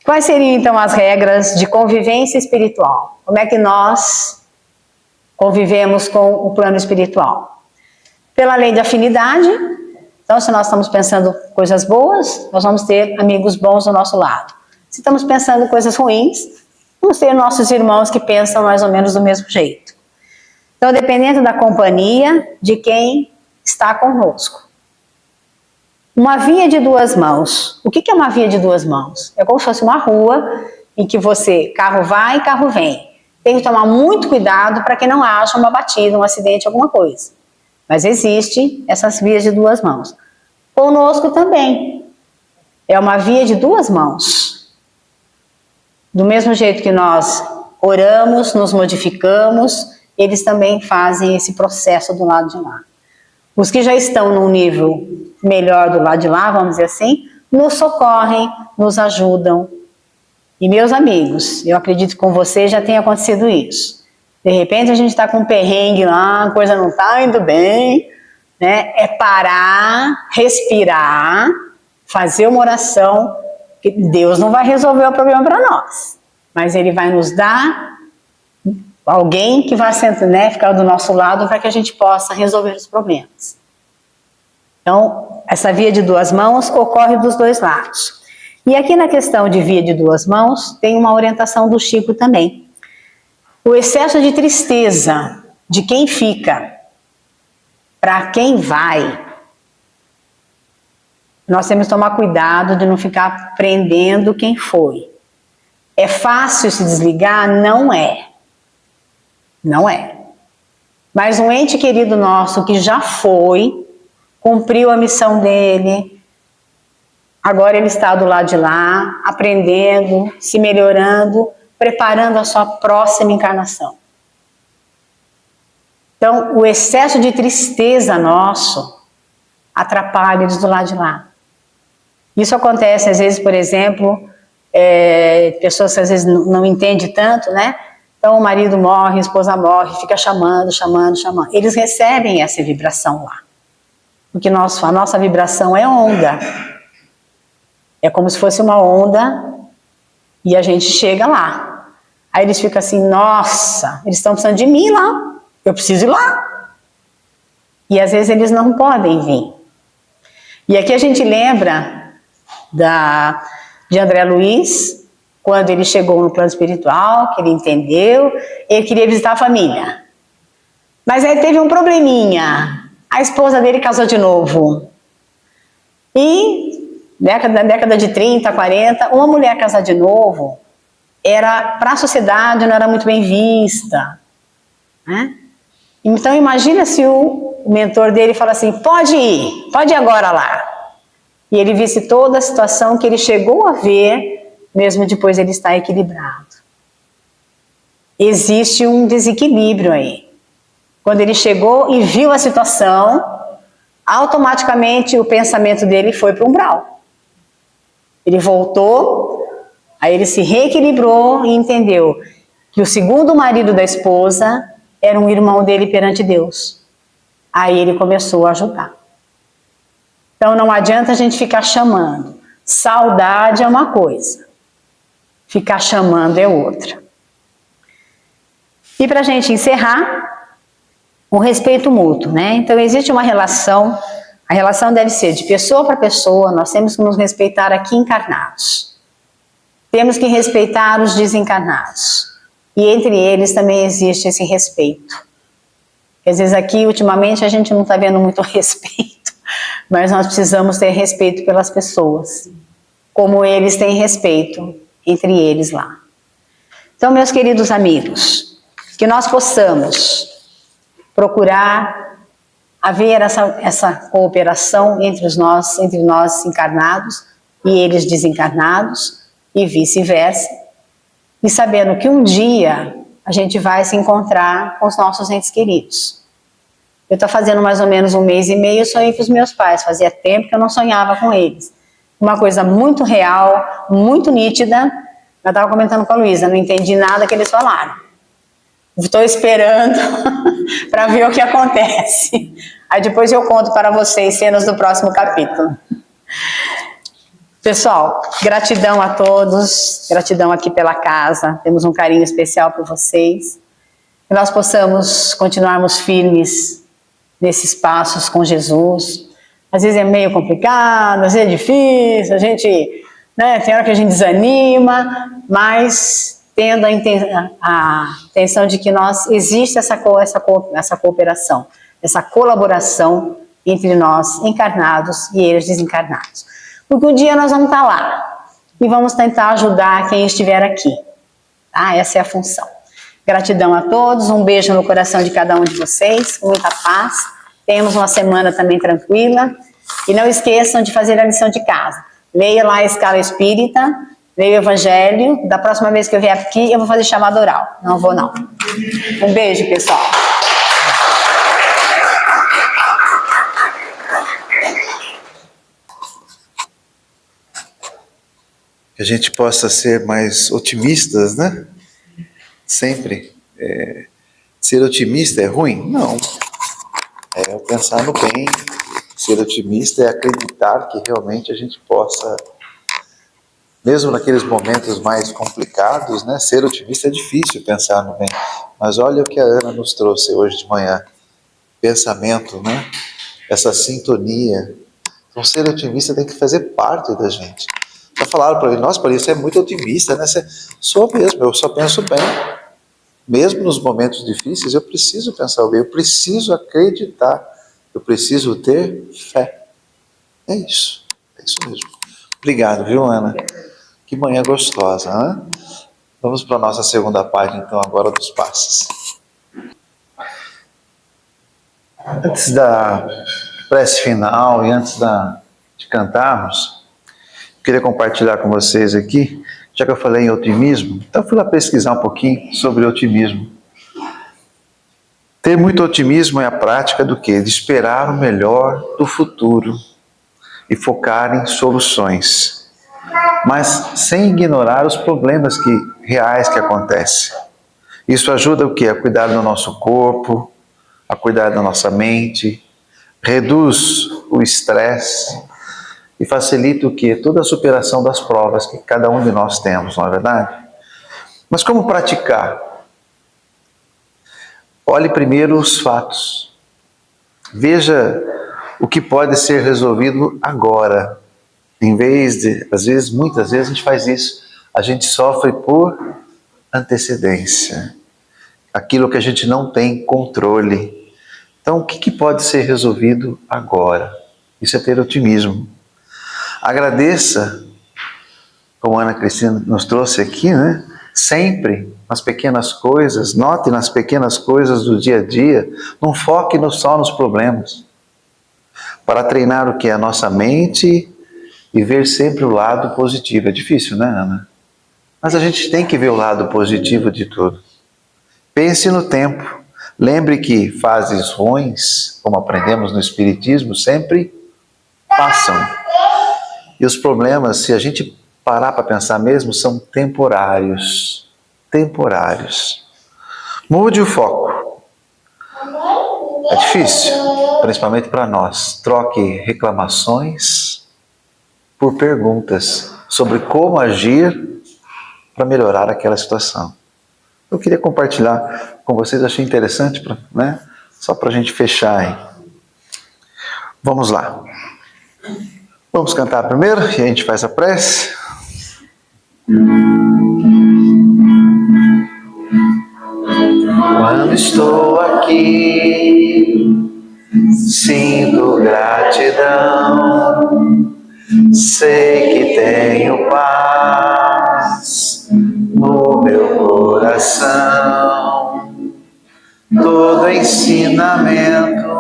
Quais seriam, então, as regras de convivência espiritual? Como é que nós convivemos com o plano espiritual? Pela lei de afinidade. Então, se nós estamos pensando coisas boas, nós vamos ter amigos bons do nosso lado. Se estamos pensando coisas ruins, vamos ter nossos irmãos que pensam mais ou menos do mesmo jeito. Então, dependendo da companhia de quem está conosco. Uma via de duas mãos. O que é uma via de duas mãos? É como se fosse uma rua em que carro vai e carro vem. Tem que tomar muito cuidado para que não haja uma batida, um acidente, alguma coisa. Mas existe essas vias de duas mãos. Conosco também. É uma via de duas mãos. Do mesmo jeito que nós oramos, nos modificamos, eles também fazem esse processo do lado de lá. Os que já estão num nível melhor do lado de lá, vamos dizer assim, nos socorrem, nos ajudam. E meus amigos, eu acredito que com vocês já tenha acontecido isso. De repente a gente está com um perrengue lá, a coisa não está indo bem, né? É parar, respirar, fazer uma oração, que Deus não vai resolver o problema para nós, mas Ele vai nos dar alguém que vai ficar do nosso lado para que a gente possa resolver os problemas. Então, essa via de duas mãos ocorre dos dois lados. E aqui na questão de via de duas mãos, tem uma orientação do Chico também. O excesso de tristeza de quem fica para quem vai, nós temos que tomar cuidado de não ficar prendendo quem foi. É fácil se desligar? Não é. Não é. Mas um ente querido nosso que já foi, cumpriu a missão dele, agora ele está do lado de lá, aprendendo, se melhorando, preparando a sua próxima encarnação. Então, o excesso de tristeza nosso atrapalha eles do lado de lá. Isso acontece, às vezes, por exemplo, pessoas que às vezes não entendem tanto, né? Então, o marido morre, a esposa morre, fica chamando. Eles recebem essa vibração lá. Porque a nossa vibração é onda. É como se fosse uma onda e a gente chega lá. Aí eles ficam assim, nossa, eles estão precisando de mim lá, eu preciso ir lá. E às vezes eles não podem vir. E aqui a gente lembra de André Luiz, quando ele chegou no plano espiritual, que ele entendeu, ele queria visitar a família. Mas aí teve um probleminha, a esposa dele casou de novo. E na década de 30, 40, uma mulher casar de novo, para a sociedade não era muito bem vista. Né? Então imagina se o mentor dele fala assim, pode ir agora lá. E ele visse toda a situação que ele chegou a ver, mesmo depois ele estar equilibrado. Existe um desequilíbrio aí. Quando ele chegou e viu a situação, automaticamente o pensamento dele foi para o umbral. Ele voltou, aí ele se reequilibrou e entendeu que o segundo marido da esposa era um irmão dele perante Deus. Aí ele começou a ajudar. Então não adianta a gente ficar chamando. Saudade é uma coisa, ficar chamando é outra. E para a gente encerrar, o respeito mútuo, né? Então existe uma relação, a relação deve ser de pessoa para pessoa, nós temos que nos respeitar aqui encarnados. Temos que respeitar os desencarnados. E entre eles também existe esse respeito. Às vezes aqui, ultimamente, a gente não está vendo muito respeito, mas nós precisamos ter respeito pelas pessoas, como eles têm respeito entre eles lá. Então, meus queridos amigos, que nós possamos procurar haver essa cooperação entre nós encarnados e eles desencarnados e vice-versa, e sabendo que um dia a gente vai se encontrar com os nossos entes queridos. Eu estou fazendo mais ou menos 1 mês e meio, eu sonhei com os meus pais, fazia tempo que eu não sonhava com eles. Uma coisa muito real, muito nítida. Eu estava comentando com a Luísa, não entendi nada que eles falaram. Estou esperando para ver o que acontece. Aí depois eu conto para vocês cenas do próximo capítulo. Pessoal, gratidão a todos, gratidão aqui pela casa, temos um carinho especial por vocês. Que nós possamos continuarmos firmes nesses passos com Jesus, Às vezes é meio complicado, às vezes é difícil, a gente, né, tem hora que a gente desanima, mas tendo a intenção de que existe essa cooperação, essa colaboração entre nós encarnados e eles desencarnados. Porque um dia nós vamos estar lá e vamos tentar ajudar quem estiver aqui. Essa é a função. Gratidão a todos, um beijo no coração de cada um de vocês, com muita paz. Tenhamos uma semana também tranquila. E não esqueçam de fazer a lição de casa. Leia lá a escala espírita, leia o evangelho. Da próxima vez que eu vier aqui, eu vou fazer chamada oral. Não vou não. Um beijo, pessoal. Que a gente possa ser mais otimistas, né? Sempre. Ser otimista é ruim? Não. É pensar no bem. Ser otimista é acreditar que realmente a gente possa, mesmo naqueles momentos mais complicados, né? Ser otimista é difícil, pensar no bem. Mas olha o que a Ana nos trouxe hoje de manhã. Pensamento, né? Essa sintonia. Então, ser otimista tem que fazer parte da gente. Já falaram para mim, nossa, Paulinho, você é muito otimista, né? Sou mesmo, eu só penso bem. Mesmo nos momentos difíceis, eu preciso pensar bem, eu preciso acreditar, eu preciso ter fé. É isso mesmo. Obrigado, viu, Ana? Que manhã gostosa, né? Vamos para a nossa segunda página, então, agora dos passes. Antes da prece final e antes de cantarmos, eu queria compartilhar com vocês aqui, já que eu falei em otimismo, então eu fui lá pesquisar um pouquinho sobre otimismo. Ter muito otimismo é a prática do quê? De esperar o melhor do futuro e focar em soluções, mas sem ignorar os problemas reais que acontecem. Isso ajuda o quê? A cuidar do nosso corpo, a cuidar da nossa mente, reduz o estresse e facilita o quê? Toda a superação das provas que cada um de nós temos, não é verdade? Mas como praticar? Olhe primeiro os fatos. Veja o que pode ser resolvido agora. Em vez de, muitas vezes a gente faz isso. A gente sofre por antecedência. Aquilo que a gente não tem controle. Então, o que pode ser resolvido agora? Isso é ter otimismo. Agradeça, como a Ana Cristina nos trouxe aqui, né? Sempre nas pequenas coisas, note nas pequenas coisas do dia a dia, não foque só nos problemas. Para treinar o que é a nossa mente e ver sempre o lado positivo. É difícil, né, Ana? Mas a gente tem que ver o lado positivo de tudo. Pense no tempo. Lembre que fases ruins, como aprendemos no Espiritismo, sempre passam. E os problemas, se a gente parar para pensar mesmo, são temporários. Temporários. Mude o foco. É difícil, principalmente para nós. Troque reclamações por perguntas sobre como agir para melhorar aquela situação. Eu queria compartilhar com vocês, achei interessante, né? Só para a gente fechar aí. Vamos lá. Vamos cantar primeiro e a gente faz a prece. Quando estou aqui, sinto gratidão, sei que tenho paz no meu coração. Todo ensinamento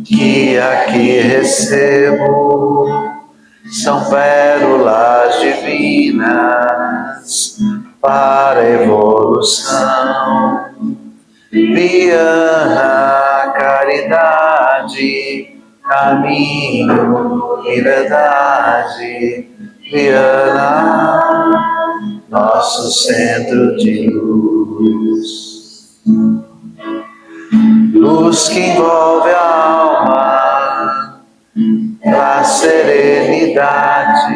que aqui recebo são pérolas divinas para a evolução. Viana, caridade, caminho e verdade. Viana, nosso centro de luz. Luz que envolve a alma, traz serenidade,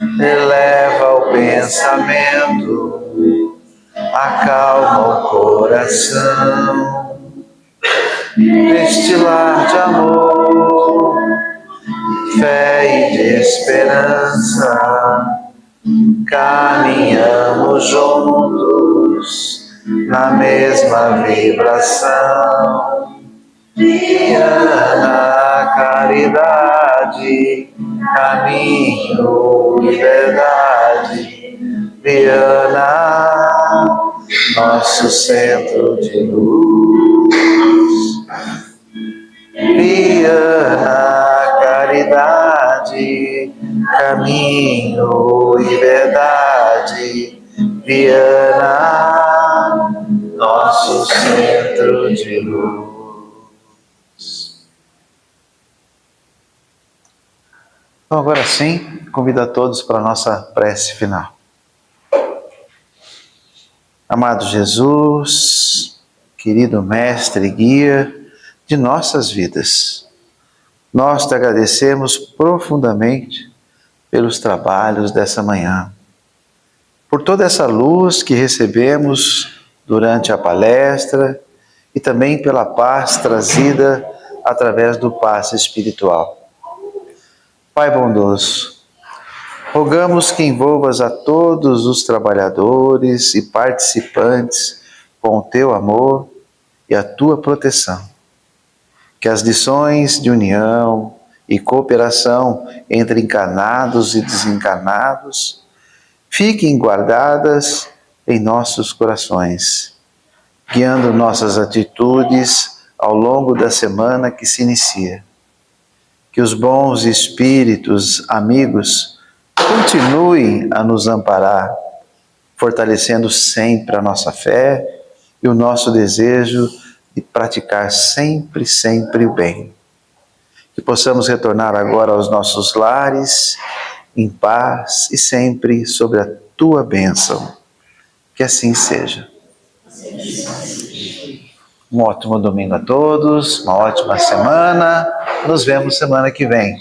eleva o pensamento, acalma o coração. neste lar de amor, fé e de esperança, caminhamos juntos na mesma vibração. Viana, caridade, caminho e verdade. Viana, nosso centro de luz. Viana, caridade, caminho e verdade. Viana, nosso centro de luz. Então, agora sim, convido a todos para a nossa prece final. Amado Jesus, querido Mestre e Guia de nossas vidas, nós te agradecemos profundamente pelos trabalhos dessa manhã, por toda essa luz que recebemos durante a palestra e também pela paz trazida através do passe espiritual. Pai bondoso, rogamos que envolvas a todos os trabalhadores e participantes com o teu amor e a tua proteção. Que as lições de união e cooperação entre encarnados e desencarnados fiquem guardadas em nossos corações, guiando nossas atitudes ao longo da semana que se inicia. Que os bons espíritos amigos continuem a nos amparar, fortalecendo sempre a nossa fé e o nosso desejo de praticar sempre, sempre o bem. Que possamos retornar agora aos nossos lares, em paz e sempre sob a tua bênção. Que assim seja. Um ótimo domingo a todos, uma ótima semana. Nos vemos semana que vem.